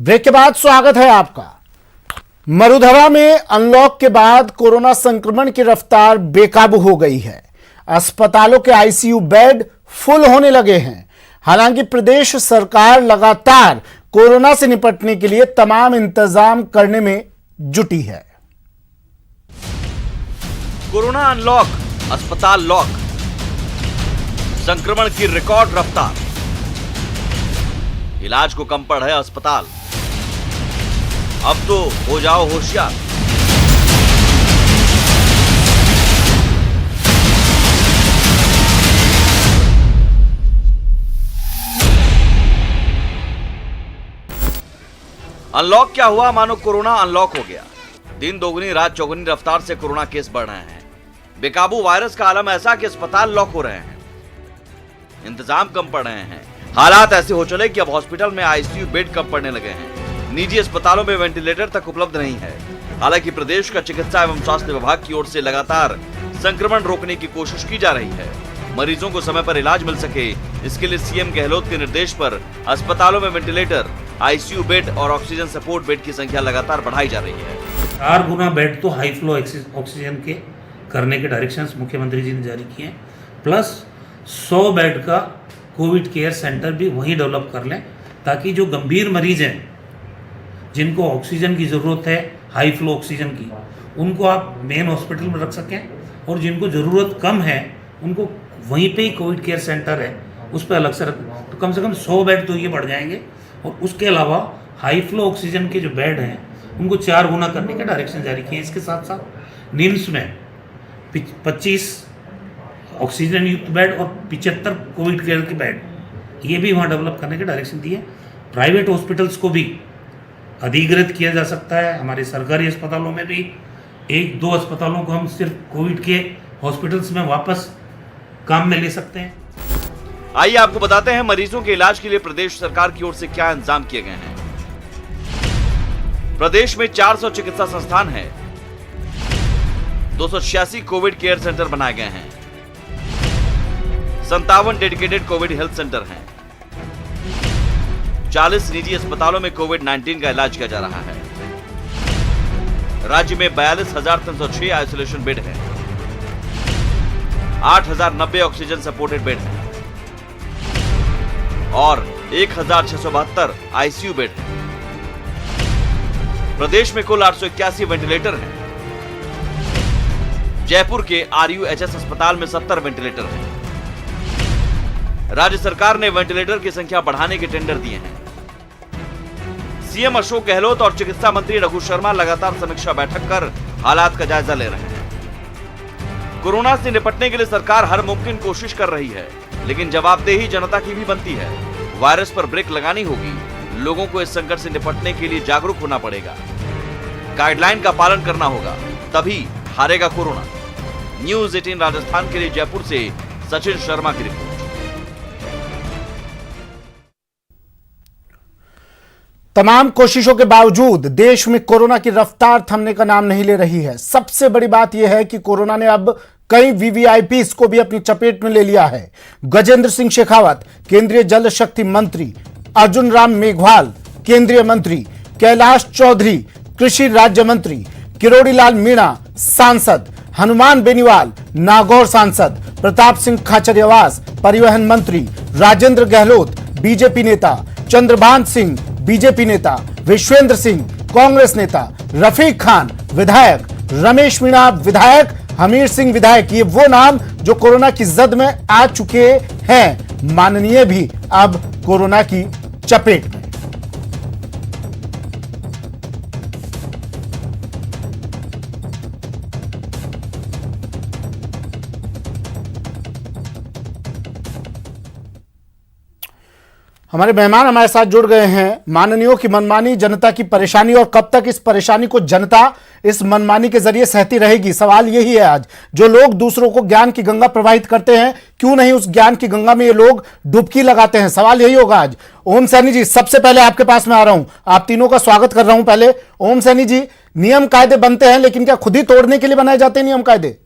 Break के बाद स्वागत है आपका। मरुधवा में अनलॉक के बाद कोरोना संक्रमण की रफ्तार बेकाबू हो गई है। अस्पतालों के आईसीयू बेड फुल होने लगे हैं। हालांकि प्रदेश सरकार लगातार कोरोना से निपटने के लिए तमाम इंतजाम करने में जुटी है। कोरोना अनलॉक, अस्पताल लॉक, संक्रमण की रिकॉर्ड रफ्तार, इलाज को कम पड़ है अस्पताल। अब तो हो जाओ होशियार। अनलॉक क्या हुआ? मानो कोरोना अनलॉक हो गया। दिन दोगुनी रात चौगुनी रफ्तार से कोरोना केस बढ़ रहे हैं। बेकाबू वायरस का आलम ऐसा कि अस्पताल लॉक हो रहे हैं, इंतजाम कम पड़ रहे हैं। हालात ऐसे हो चले कि अब हॉस्पिटल में आईसीयू बेड कम पड़ने लगे हैं। निजी अस्पतालों में वेंटिलेटर तक उपलब्ध नहीं है। हालांकि प्रदेश का चिकित्सा एवं स्वास्थ्य विभाग की ओर से लगातार संक्रमण रोकने की कोशिश की जा रही है। मरीजों को समय पर इलाज मिल सके, इसके लिए सीएम गहलोत के निर्देश पर अस्पतालों में वेंटिलेटर, आईसीयू बेड और ऑक्सीजन सपोर्ट बेड की संख्या लगातार बढ़ाई जा रही है। 4 गुना बेड तो हाई फ्लो ऑक्सीजन के करने के डायरेक्शंस मुख्यमंत्री जी ने जारी किए हैं, प्लस 100 बेड का कोविड केयर सेंटर भी वहीं डेवलप कर लें, ताकि जो गंभीर मरीज हैं जिनको ऑक्सीजन की ज़रूरत है, हाई फ्लो ऑक्सीजन की, उनको आप मेन हॉस्पिटल में रख सकें, और जिनको ज़रूरत कम है उनको वहीं पे ही कोविड केयर सेंटर है उस पर अलग से रख, तो कम से कम 100 बेड तो ये बढ़ जाएंगे। और उसके अलावा हाई फ्लो ऑक्सीजन के जो बेड हैं उनको 4 गुना करने के डायरेक्शन जारी किए हैं। इसके साथ साथ निम्स में 25 ऑक्सीजन युक्त बेड और 75 कोविड केयर के बेड ये भी वहाँ डेवलप करने के डायरेक्शन दिए। प्राइवेट हॉस्पिटल्स को भी अधिग्रहित किया जा सकता है। हमारे सरकारी अस्पतालों में भी 1-2 अस्पतालों को हम सिर्फ कोविड के हॉस्पिटल्स में वापस काम में ले सकते हैं। आइए आपको बताते हैं मरीजों के इलाज के लिए प्रदेश सरकार की ओर से क्या इंतजाम किए गए हैं। प्रदेश में 400 चिकित्सा संस्थान हैं, 286 कोविड केयर सेंटर बनाए गए हैं, 57 डेडिकेटेड कोविड हेल्थ सेंटर हैं, 40 निजी अस्पतालों में कोविड-19 का इलाज किया जा रहा है। राज्य में 42,306 आइसोलेशन बेड हैं, 8,090 ऑक्सीजन सपोर्टेड बेड हैं और 1,672 आईसीयू बेड हैं। प्रदेश में कुल 881 वेंटिलेटर हैं। जयपुर के आरयूएचएस अस्पताल में 70 वेंटिलेटर हैं। राज्य सरकार ने वेंटिलेटर की संख्या बढ़ाने के टेंडर दिए हैं। सीएम अशोक गहलोत और चिकित्सा मंत्री रघु शर्मा लगातार समीक्षा बैठक कर हालात का जायजा ले रहे हैं। कोरोना से निपटने के लिए सरकार हर मुमकिन कोशिश कर रही है, लेकिन जवाबदेही जनता की भी बनती है। वायरस पर ब्रेक लगानी होगी। लोगों को इस संकट से निपटने के लिए जागरूक होना पड़ेगा। गाइडलाइन का पालन करना होगा, तभी हारेगा कोरोना। न्यूज़ 18 राजस्थान के लिए जयपुर से सचिन शर्मा की रिपोर्ट। तमाम कोशिशों के बावजूद देश में कोरोना की रफ्तार थमने का नाम नहीं ले रही है। सबसे बड़ी बात यह है कि कोरोना ने अब कई वीवीआईपीज को भी अपनी चपेट में ले लिया है। गजेंद्र सिंह शेखावत केंद्रीय जल शक्ति मंत्री, अर्जुन राम मेघवाल केंद्रीय मंत्री, कैलाश चौधरी कृषि राज्य मंत्री, किरोड़ी लाल मीणा सांसद, हनुमान बेनीवाल नागौर सांसद, प्रताप सिंह खाचरियावास परिवहन मंत्री, राजेंद्र गहलोत बीजेपी नेता, चंद्रभान सिंह बीजेपी नेता, विश्वेंद्र सिंह कांग्रेस नेता, रफीक खान विधायक, रमेश मीणा विधायक, हमीर सिंह विधायक, ये वो नाम जो कोरोना की जद में आ चुके हैं। माननीय भी अब कोरोना की चपेट में। हमारे मेहमान हमारे साथ जुड़ गए हैं। माननीयों की मनमानी, जनता की परेशानी, और कब तक इस परेशानी को जनता इस मनमानी के जरिए सहती रहेगी, सवाल यही है आज। जो लोग दूसरों को ज्ञान की गंगा प्रवाहित करते हैं, क्यों नहीं उस ज्ञान की गंगा में ये लोग डुबकी लगाते हैं, सवाल यही होगा आज। ओम सैनी जी, सबसे पहले आपके पास में आ रहा हूं, आप तीनों का स्वागत कर रहा हूं। पहले ओम सैनी जी, नियम कायदे बनते हैं, लेकिन क्या खुद ही तोड़ने के लिए बनाए जाते हैं नियम कायदे?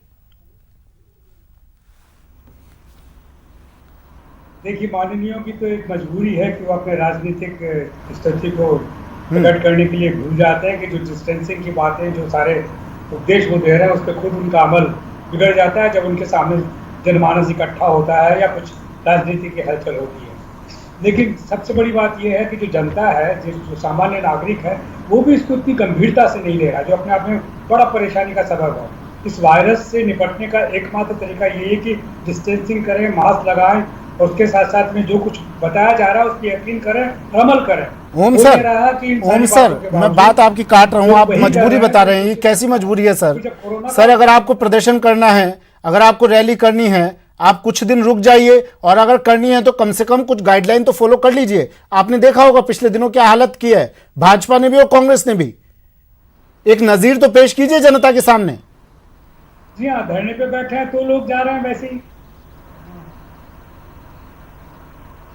देखिए, माननीयों की तो एक मजबूरी है कि वो अपने राजनीतिक स्थिति को प्रकट करने के लिए भूल जाते हैं कि जो डिस्टेंसिंग की बातें, जो सारे उपदेश वो दे रहे हैं, उस पर खुद उनका अमल बिगड़ जाता है जब उनके सामने जनमानस इकट्ठा होता है या कुछ राजनीति की हलचल होती है। लेकिन सबसे बड़ी बात यह है कि जो जनता है, जो सामान्य नागरिक है, वो भी इसको इतनी गंभीरता से नहीं ले रहा, जो अपने आप में बड़ा परेशानी का सबब है। इस वायरस से निपटने का एकमात्र तरीका ये है कि डिस्टेंसिंग करें, मास्क लगाएं और उसके साथ साथ में जो कुछ बताया जा रहा है उस पर यकीन करें, अमल करें। ओम सर, मैं बात आपकी काट रहा हूँ, आप मजबूरी बता रहे हैं, ये कैसी मजबूरी है सर? सर, अगर आपको प्रदर्शन करना है, अगर आपको रैली करनी है, आप कुछ दिन रुक जाइए, और अगर करनी है तो कम से कम कुछ गाइडलाइन तो फॉलो कर लीजिए। आपने देखा होगा पिछले दिनों क्या हालत की है, भाजपा ने भी और कांग्रेस ने भी। एक नजीर तो पेश कीजिए जनता के सामने। जी हाँ, धरने पे बैठे हैं तो लोग जा रहे हैं, वैसे ही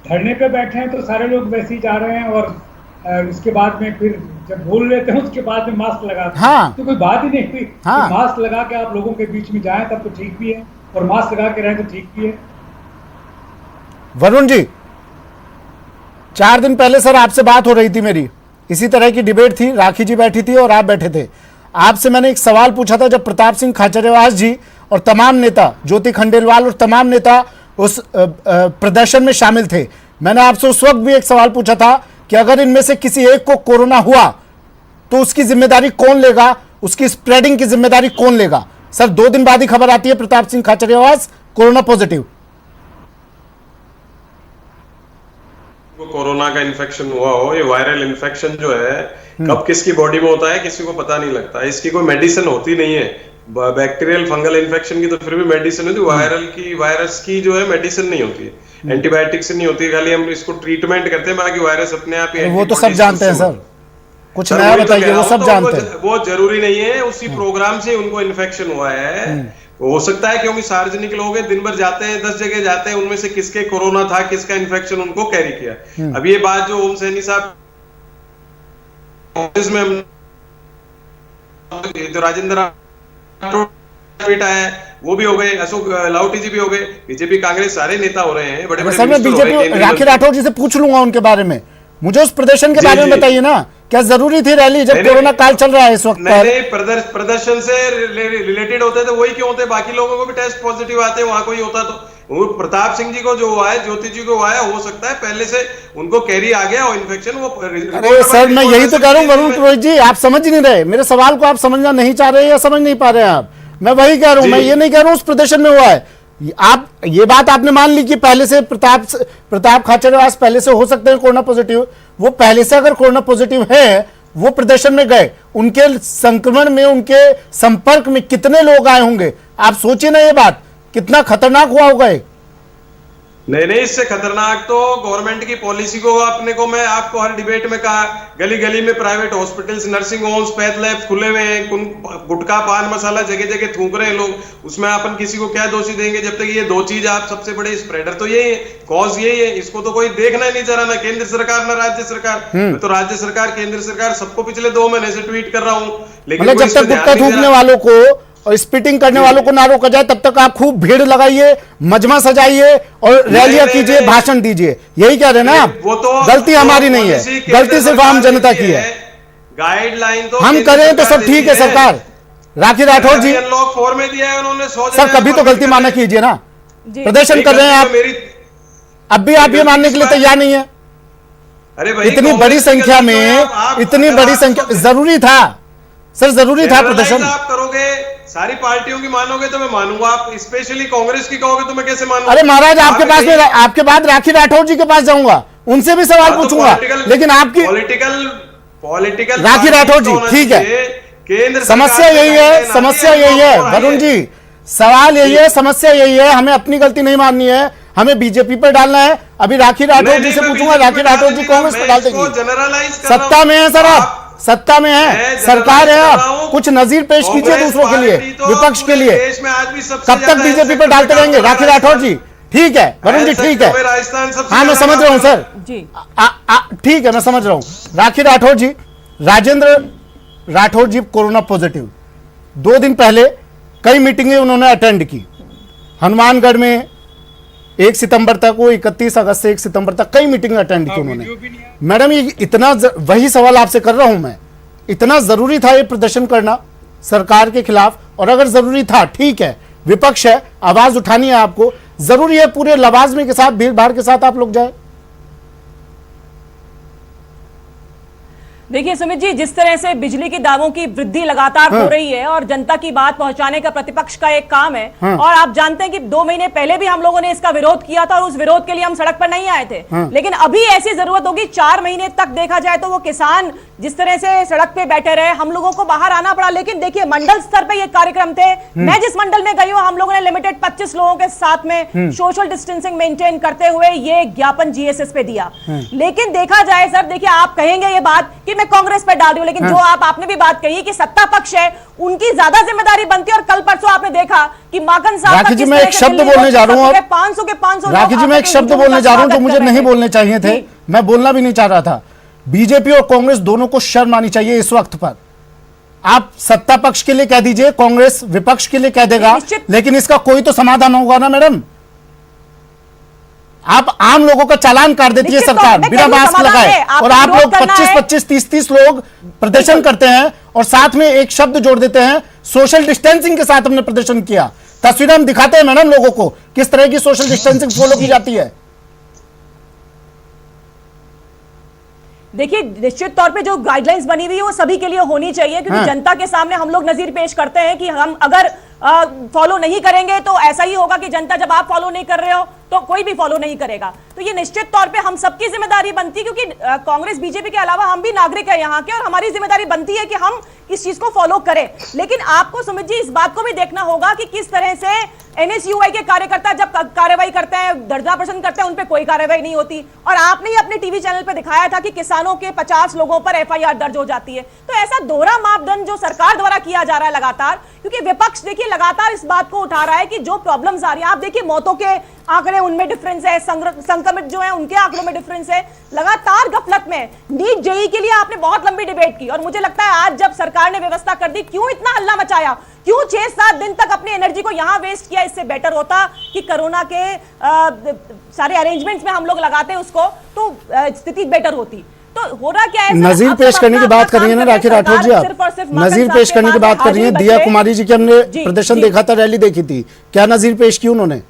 धरने पे बैठे हैं तो सारे लोग वैसे ही जा रहे हैं। और उसके बाद में फिर जब बोल लेते हैं उसके बाद में मास्क लगाते हैं। हाँ। तो कोई बात ही नहीं हुई। हाँ। तो मास्क लगा के आप लोगों के बीच में जाएं तब तो ठीक भी है, और मास्क लगा के रहें तो ठीक भी है। वरुण जी, 4 दिन पहले सर आपसे बात हो रही थी मेरी, इसी तरह की डिबेट थी, राखी जी बैठी थी और आप बैठे थे। आपसे मैंने एक सवाल पूछा था, जब प्रताप सिंह खाचरियावास जी और तमाम नेता, ज्योति खंडेलवाल और तमाम नेता उस प्रदर्शन में शामिल थे, मैंने आपसे उस वक्त भी एक सवाल पूछा था कि अगर इनमें से किसी एक को कोरोना हुआ तो उसकी जिम्मेदारी कौन लेगा, उसकी स्प्रेडिंग की जिम्मेदारी कौन लेगा? सर, 2 दिन बाद ही खबर आती है Pratap Singh Khachariyawas corona positive. Corona का इन्फेक्शन हुआ हो, ये वायरल इन्फेक्शन जो है कब किसकी बॉडी में होता है किसी को पता नहीं लगता। इसकी कोई मेडिसिन होती नहीं है। बैक्टीरियल फंगल इन्फेक्शन की तो फिर भी मेडिसिन होती है, वायरस की जो है मेडिसिन नहीं होती है, एंटीबायोटिक से नहीं होती है, खाली हम इसको ट्रीटमेंट करते हैं, बाकी वायरस अपने आप ही। वो तो सब जानते हैं सर, कुछ नया बताइए, वो सब जानते हैं। वो जरूरी नहीं है, उसी प्रोग्राम से उनको इन्फेक्शन हुआ है। हो सकता है क्योंकि सार्वजनिक लोग हैं, दिन भर जाते हैं, 10 जगह जाते हैं, उनमें से किसके कोरोना था, किसका इन्फेक्शन उनको कैरी किया। अब ये बात जो ओम सैनी साहब ऑफिस में जो राजेंद्र बेटा है वो भी हो गए, अशोक लाहौटी जी भी हो गए, बीजेपी कांग्रेस सारे नेता हो रहे हैं, बड़े बड़े। सर, मैं बीजेपी राखी राठौर जी से पूछ लूंगा उनके बारे में, मुझे उस प्रदर्शन के बारे में बताइए ना, क्या जरूरी थी रैली जब कोरोना काल चल रहा है इस वक्त? नहीं, प्रदर्शन से रिलेटेड होते तो वही क्यों होते, बाकी लोगों को भी टेस्ट पॉजिटिव आते, वहां कोई होता तो। प्रताप सिंह जी को जो हुआ है, ज्योति जी को हुआ है, हो सकता है पहले से उनको कैरी आ गया और इन्फेक्शन वो। अरे सर, मैं यही तो कह रहा हूँ वरुण पुरोहित जी, आप समझ नहीं रहे मेरे सवाल को, आप समझना नहीं चाह रहे या समझ नहीं पा रहे हैं आप। मैं वही कह रहा हूँ, मैं ये नहीं कह रहा हूँ उस प्रदर्शन में हुआ है। आप ये बात आपने मान ली कि पहले से प्रताप खाचरियावास पहले से हो सकते हैं कोरोना पॉजिटिव। वो पहले से अगर कोरोना पॉजिटिव है, वो प्रदर्शन में गए, उनके संक्रमण में, उनके संपर्क में कितने लोग आए होंगे? आप सोचिए ना, ये बात कितना खतरनाक हुआ होगा। नहीं, इससे खतरनाक तो गवर्नमेंट की पॉलिसी को अपने को, मैं आपको हर डिबेट में कहा, गली गली में private hospitals, nursing homes, path lab खुले हुए हैं, गुटखा पान मसाला जगह जगह थूक रहे हैं लोग, उसमें अपन किसी को क्या दोषी देंगे? जब तक ये 2 चीज आप सबसे बड़े स्प्रेडर तो यही है, कॉज यही है, इसको तो कोई देखना ही नहीं चाह रहा, ना केंद्र सरकार ना राज्य सरकार। मैं तो राज्य सरकार, केंद्र सरकार सबको पिछले 2 महीने से ट्वीट कर रहा हूँ, लेकिन जब तक गुटखा थूकने वालों को और स्पिटिंग करने वालों को ना रोका जाए तब तक आप खूब भीड़ लगाइए, मजमा सजाइए और रैलियां कीजिए, भाषण दीजिए, यही कह रहे हैं ना आप? वो तो गलती हमारी नहीं है, गलती सिर्फ आम जनता की है। गाइडलाइन तो हम करें तो सब ठीक है। सरकार, राखी राठौर जी, अनलॉक 4 में दिया है उन्होंने, सर कभी तो गलती माना कीजिए ना। प्रदर्शन कर रहे हैं आप, अब भी आप ये मानने के लिए तैयार नहीं है? अरे भाई, इतनी बड़ी संख्या में, इतनी बड़ी संख्या, जरूरी था सर, जरूरी था प्रदर्शन। आप करोगे, सारी पार्टियों की मानोगे तो मैं मानूंगा, आप स्पेशली कांग्रेस की कहोगे तो मैं कैसे मानूंगा? अरे महाराज, आपके पास में, आपके बाद राखी राठौर जी के पास जाऊंगा, उनसे भी सवाल पूछूंगा, लेकिन आपकी पॉलिटिकल राखी राठौर जी, ठीक है, केंद्र समस्या यही है, समस्या यही है वरुण जी, सवाल यही है, समस्या यही है, हमें अपनी गलती नहीं माननी है, हमें बीजेपी पर डालना है। अभी राखी राठौर जी से पूछूंगा, राखी राठौर जी कांग्रेस पर डाल देंगे। सत्ता में है सर, आप सत्ता में है, सरकार है, आप कुछ नजीर पेश कीजिए दूसरों के लिए, विपक्ष के लिए। कब तक बीजेपी पर डालते रहेंगे? राखी राठौर जी, ठीक है वरुण जी, ठीक है, हाँ मैं समझ रहा हूं सर, ठीक है मैं समझ रहा हूं। राखी राठौर जी, राजेंद्र राठौर जी कोरोना पॉजिटिव, 2 दिन पहले कई मीटिंगें उन्होंने अटेंड की, हनुमानगढ़ में, 1 सितंबर तक, वो 31 अगस्त से 1 सितंबर तक कई मीटिंग अटेंड की उन्होंने। मैडम ये इतना वही सवाल आपसे कर रहा हूं मैं, इतना जरूरी था ये प्रदर्शन करना सरकार के खिलाफ? और अगर जरूरी था, ठीक है, विपक्ष है, आवाज उठानी है आपको, जरूरी है पूरे लवाजमे के साथ, भीड़ भाड़ के साथ आप लोग जाए? देखिए सुमित जी, जिस तरह से बिजली के दामों की वृद्धि लगातार हो रही है और जनता की बात पहुंचाने का प्रतिपक्ष का एक काम है, और आप जानते हैं कि 2 महीने पहले भी हम लोगों ने इसका विरोध किया था और उस विरोध के लिए हम सड़क पर नहीं आए थे, लेकिन अभी ऐसी जरूरत होगी। 4 महीने तक देखा जाए तो वो किसान जिस तरह से सड़क पे बैठे रहे, हम लोगों को बाहर आना पड़ा। लेकिन देखिए मंडल स्तर पे ये कार्यक्रम थे, मैं जिस मंडल में गई हूँ, हम लोगों ने लिमिटेड 25 लोगों के साथ में सोशल डिस्टेंसिंग मेंटेन करते हुए ये ज्ञापन जीएसएस पे दिया। लेकिन देखा जाए सर, देखिए आप कहेंगे ये बात कि मैं कांग्रेस पे डाल रही हूं, लेकिन जो आपने भी बात कही कि सत्ता पक्ष है, उनकी ज्यादा जिम्मेदारी बनती है। और कल परसों आपने देखा कि माखन साहब, राखी जी मैं एक शब्द बोलने जा रहा हूं, 500 के 500, राखी जी मैं एक शब्द बोलने जा रहा हूं जो मुझे नहीं बोलने चाहिए थे, मैं बोलना भी नहीं चाह रहा था। बीजेपी और कांग्रेस दोनों को शर्म आनी चाहिए इस वक्त पर। आप सत्ता पक्ष के लिए कह दीजिए, कांग्रेस विपक्ष के लिए कह देगा, लेकिन इसका कोई तो समाधान होगा ना मैडम। आप आम लोगों का चालान काट देती है सरकार बिना मास्क लगाए, और आप लोग 25-25, 30-30 लोग प्रदर्शन करते हैं और साथ में एक शब्द जोड़ देते हैं, सोशल डिस्टेंसिंग के साथ हमने प्रदर्शन किया। तस्वीरें हम दिखाते हैं मैडम लोगों को, किस तरह की सोशल डिस्टेंसिंग फॉलो की जाती है। देखिए निश्चित तौर पे जो गाइडलाइंस बनी हुई है वो सभी के लिए होनी चाहिए, क्योंकि जनता के सामने हम लोग नजीर पेश करते हैं कि हम अगर फॉलो नहीं करेंगे तो ऐसा ही होगा कि जनता, जब आप फॉलो नहीं कर रहे हो तो कोई भी फॉलो नहीं करेगा। तो ये निश्चित तौर पे हम सबकी जिम्मेदारी बनती है, क्योंकि कांग्रेस बीजेपी के अलावा हम भी नागरिक है यहाँ के, और हमारी जिम्मेदारी बनती है कि हम इस चीज को फॉलो करें। लेकिन आपको सुमित जी इस बात को भी देखना होगा कि किस तरह से एनएसयूआई के कार्यकर्ता जब कार्रवाई करते हैं, धरना प्रदर्शन करते हैं, उन पे कोई कार्रवाई नहीं होती। और आपने ही अपने टीवी चैनल पे दिखाया था कि किसानों के 50 लोगों पर एफआईआर दर्ज हो जाती है। तो ऐसा दोहरा मापदंड जो सरकार द्वारा किया जा रहा है लगातार, क्योंकि विपक्ष देखिए लगातार इस बात को उठा रहा है कि जो प्रॉब्लम्स आ रही है, आप देखिए मौतों के आंकड़े उनमें डिफरेंस है, संक्रमित जो है उनके आंकड़ों में डिफरेंस है, लगातार गफलत में। नीट जेईई के लिए आपने बहुत लंबी डिबेट की, और मुझे लगता है आज जब सरकार ने व्यवस्था कर दी, क्यों इतना हल्ला मचाया, क्यों 6-7 दिन तक अपनी एनर्जी को यहां वेस्ट किया? इससे बेटर होता कि कोरोना के सारे अरेंजमेंट्स में हम लोग लगाते उसको, तो स्थिति बेटर होती। तो हो रहा क्या है, नजीर पेश करने की बात कर रही है ना राखी राठौर जी, आप नजीर पेश करने की बात कर रही है। दिया कुमारी जी की हमने प्रदर्शन देखा था, रैली देखी थी, क्या नजीर पेश की उन्होंने?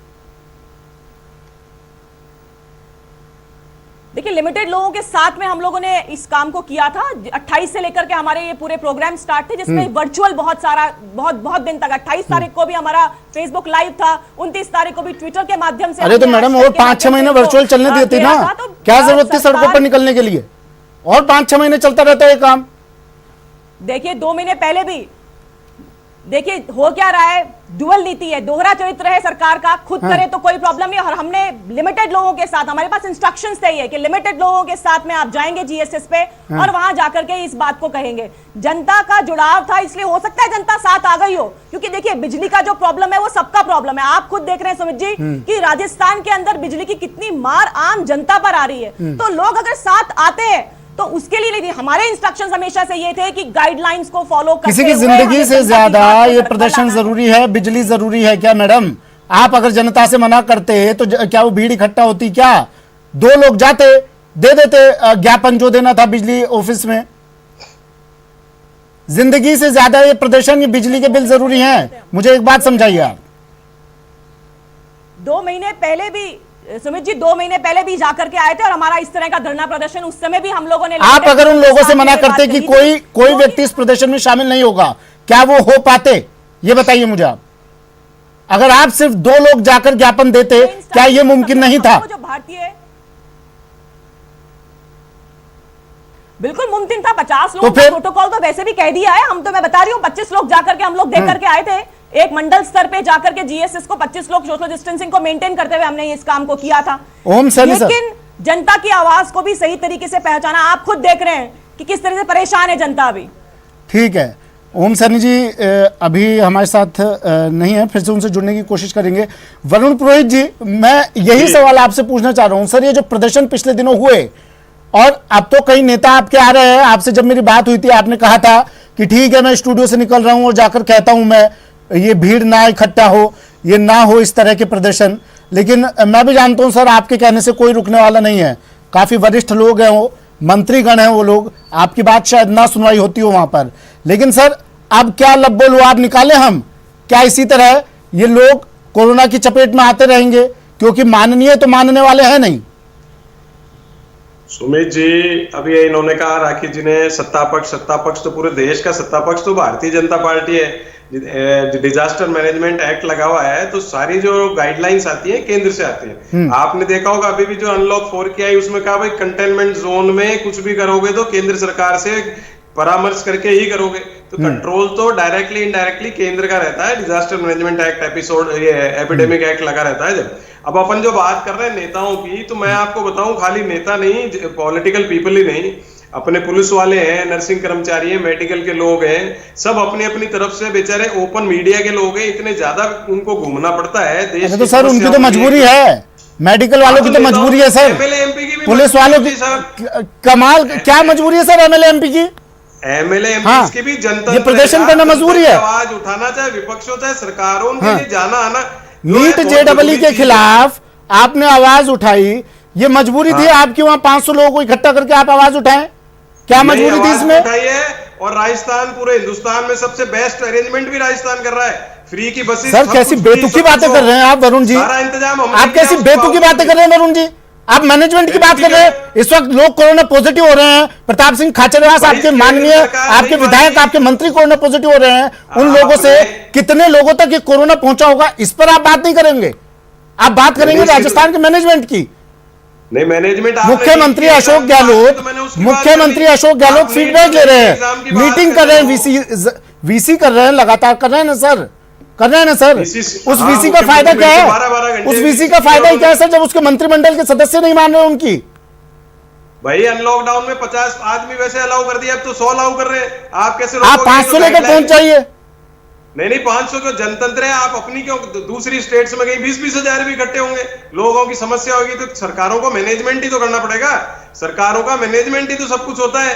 देखिए लिमिटेड लोगों के साथ में हम लोगों ने इस काम को किया था। 28 से लेकर के हमारे ये पूरे प्रोग्राम स्टार्ट थे, जिसमें वर्चुअल बहुत दिन तक, 28 तारीख को भी हमारा फेसबुक लाइव था, 29 तारीख को भी ट्विटर के माध्यम से। अरे तो मैडम और 5-6 महीने वर्चुअल चलने देती ना, क्या जरूरत थी सड़कों पर निकलने के लिए? और 5-6 महीने चलता रहता है काम। देखिए 2 महीने पहले भी देखिए हो क्या रहा है, डुअल नीति है, दोहरा चरित्र है सरकार का, खुद करे तो कोई प्रॉब्लम नहीं। और हमने लिमिटेड लोगों के साथ, हमारे पास इंस्ट्रक्शंस थे ये कि लिमिटेड लोगों के साथ में आप जाएंगे जीएसएस पे और वहां जाकर के इस बात को कहेंगे। जनता का जुड़ाव था, इसलिए हो सकता है जनता साथ आ गई हो, क्योंकि देखिए बिजली का जो प्रॉब्लम है वो सबका प्रॉब्लम है। आप खुद देख रहे हैं सुमित जी कि राजस्थान के अंदर बिजली की कितनी मार आम जनता पर आ रही है। तो लोग अगर साथ आते हैं तो उसके लिए हमारे इंस्ट्रक्शंस हमेशा से ये थे कि गाइडलाइंस को फॉलो करते किसी की जिंदगी से ज्यादा ये प्रदर्शन जरूरी है, बिजली जरूरी है क्या मैडम? आप अगर जनता से मना करते तो क्या वो भीड़ इकट्ठा होती? क्या 2 लोग जाते, दे देते ज्ञापन जो देना था बिजली ऑफिस में? जिंदगी से ज्यादा ये प्रदर्शन, ये बिजली के बिल जरूरी हैं? मुझे एक बात समझाइए आप। 2 महीने पहले भी सुमित जी 2 महीने पहले भी जाकर के आए थे और हमारा इस तरह का धरना प्रदर्शन उस समय भी हम लोगों ने। आप अगर उन लोगों से मना करते कि कोई व्यक्ति इस प्रदर्शन में शामिल नहीं होगा, क्या वो हो पाते? ये बताइए मुझे आप। अगर आप सिर्फ 2 लोग जाकर ज्ञापन देते, क्या ये मुमकिन नहीं था? जो भारतीय बिल्कुल मुमकिन था। 50 लोग का प्रोटोकॉल तो वैसे भी कह दिया है। हम तो मैं बता रही हूँ 25 लोग जाकर के हम लोग देख करके आए थे, एक मंडल स्तर पे जाकर के जीएसएस को 25 लोग सोशल डिस्टेंसिंग को मेंटेन करते हुए हमने इस काम को किया था। लेकिन जनता की आवाज को भी सही तरीके से पहचाना। आप खुद देख रहे हैं कि किस तरह से परेशान है जनता अभी। ठीक है, ओम सैनी जी अभी हमारे साथ नहीं है, फिर से उनसे जुड़ने की कोशिश करेंगे। वरुण पुरोहित जी, मैं यही सवाल आपसे पूछना चाह रहा हूं सर। ये जो प्रदर्शन पिछले दिनों हुए और अब तो कई नेता आपके आ रहे हैं, आपसे जब मेरी बात हुई थी आपने कहा था कि ठीक है मैं स्टूडियो से निकल रहा हूं और जाकर कहता हूं मैं ये भीड़ ना इकट्ठा हो, ये ना हो इस तरह के प्रदर्शन। लेकिन मैं भी जानता हूं सर, आपके कहने से कोई रुकने वाला नहीं है। काफी वरिष्ठ लोग हैं, वो मंत्रीगण हैं, वो लोग, आपकी बात शायद ना सुनवाई होती हो वहां पर। लेकिन सर अब क्या लब्बो लुआब निकाले हम? क्या इसी तरह ये लोग कोरोना की चपेट में आते रहेंगे? क्योंकि माननीय तो मानने वाले हैं नहीं। सुमित जी, अभी इन्होंने कहा राखी जी ने सत्ता पक्ष तो पूरे देश का सत्ता पक्ष तो भारतीय जनता पार्टी है। डिजास्टर मैनेजमेंट एक्ट लगा हुआ है, तो सारी जो गाइडलाइंस आती है केंद्र से आती है। आपने देखा होगा अभी भी जो अनलॉक 4 की आई, उसमें कहा भाई कंटेनमेंट जोन में कुछ भी करोगे तो केंद्र सरकार से परामर्श करके ही करोगे। तो कंट्रोल तो डायरेक्टली इनडायरेक्टली केंद्र का रहता है। डिजास्टर मैनेजमेंट एक्ट ये एपिडेमिक एक्ट लगा रहता है। जब अब अपन जो बात कर रहे हैं नेताओं की, तो मैं आपको बताऊं, खाली नेता नहीं, पॉलिटिकल पीपल ही नहीं, अपने पुलिस वाले हैं, नर्सिंग कर्मचारी हैं, मेडिकल के लोग हैं, सब अपनी अपनी तरफ से बेचारे ओपन मीडिया के लोग हैं, इतने ज्यादा उनको घूमना पड़ता है देश। तो सर उनकी तो मजबूरी है, मेडिकल वालों की तो मजबूरी है सर, एमएलए एमपी की भी पुलिस वालों की। कमाल क्या मजबूरी है सर एमएलए एमपी की? एमएलए एमपी की भी जनता, ये प्रदर्शन करना मजबूरी है। आवाज उठाना, चाहे विपक्ष हो चाहे सरकार हो, उनके लिए जाना आना। नीट जेडबलई के खिलाफ आपने आवाज उठाई, ये मजबूरी थी आपकी? वहां 500 लोगों को इकट्ठा करके आप आवाज उठाएं, क्या मजबूरी थी इसमें? उठाई है। और राजस्थान पूरे हिंदुस्तान में सबसे बेस्ट अरेंजमेंट भी राजस्थान कर रहा है, फ्री की बसेस। सर कैसी बेतुकी बातें कर रहे हैं आप वरुण जी, सारा इंतजाम आप कैसी बेतुकी बातें कर रहे हैं वरुण जी? आप मैनेजमेंट की बात कर रहे हैं। इस वक्त लोग कोरोना पॉजिटिव हो रहे हैं। प्रताप सिंह खाचरियावास, आपके माननीय, आपके विधायक, आपके मंत्री कोरोना पॉजिटिव हो रहे हैं। उन लोगों से कितने लोगों तक ये कोरोना पहुंचा होगा, इस पर आप बात नहीं करेंगे। आप बात करेंगे राजस्थान के मैनेजमेंट की। नहीं, मैनेजमेंट मुख्यमंत्री अशोक गहलोत फीडबैक ले रहे हैं, मीटिंग कर रहे हैं, वीसी कर रहे हैं, लगातार कर रहे हैं ना सर, कर रहे हैं ना सर। उस वीसी का फायदा क्या है? उस वीसी का फायदा ही क्या है सर, जब उसके मंत्रिमंडल के सदस्य नहीं मान रहे उनकी? भाई अनलॉकडाउन में 50 आदमी वैसे अलाउ कर दिया, अब तो 100 अलाउ कर रहे हैं। आप कैसे? आप 500 लेकर पहुंच जाइए। नहीं 500 क्यों? जनतंत्र है, आप अपनी क्यों? दूसरी स्टेट्स में कहीं 20-20 हजार भी इकट्ठे होंगे, लोगों की समस्या होगी, तो सरकारों को मैनेजमेंट ही तो करना पड़ेगा। सरकारों का मैनेजमेंट ही तो सब कुछ होता है।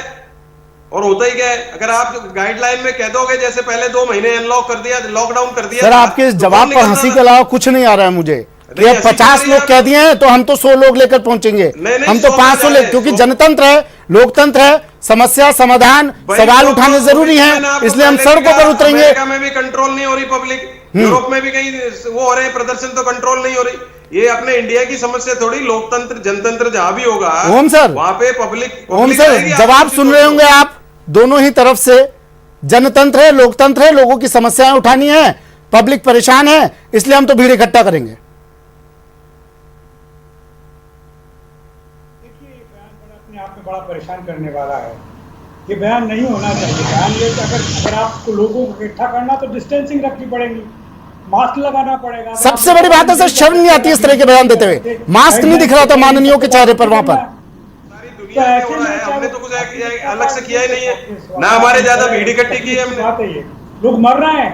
और होता ही क्या है, अगर आप गाइडलाइन में कह दोगे जैसे पहले 2 महीने अनलॉक कर दिया, लॉकडाउन कर दिया। सर आपके इस जवाब पर हंसी के अलावा कुछ नहीं आ रहा है मुझे। कि अब 50 लोग कह दिए हैं तो हम तो 100 लोग लेकर पहुंचेंगे, हम तो 500 ले, क्योंकि जनतंत्र है, लोकतंत्र है, समस्या समाधान सवाल उठाने जरूरी हैं, इसलिए हम सड़कों पर उतरेंगे। अमेरिका में भी कंट्रोल नहीं हो रही पब्लिक, यूरोप में भी कहीं वो हो रहे हैं प्रदर्शन, तो कंट्रोल नहीं हो रही। ये अपने इंडिया की समस्या थोड़ी, लोकतंत्र जनतंत्र जहां भी होगा ओम सर, वहां पे पब्लिक ओम सर जवाब सुन रहे होंगे आप दोनों ही तरफ से। जनतंत्र है, लोकतंत्र है, लोगों की समस्याएं उठानी है, पब्लिक परेशान है, इसलिए हम तो भीड़ इकट्ठा करेंगे। आप में बड़ा परेशान करने वाला है, ये बयान नहीं होना चाहिए। बयान ये कि अगर आपको लोगों को इकट्ठा करना तो डिस्टेंसिंग रखनी पड़ेगी, मास्क लगाना पड़ेगा। सबसे बड़ी बात है सर, शर्म नहीं आती इस तरह के बयान देते हुए। मास्क नहीं दिख रहा था माननीयों के चेहरे पर वहां पर। तो ऐसे में हमने तो कुछ अलग से किया ही नहीं है ना, हमारे ज्यादा भीड़ इकट्ठी की है हमने। लोग मर रहे हैं,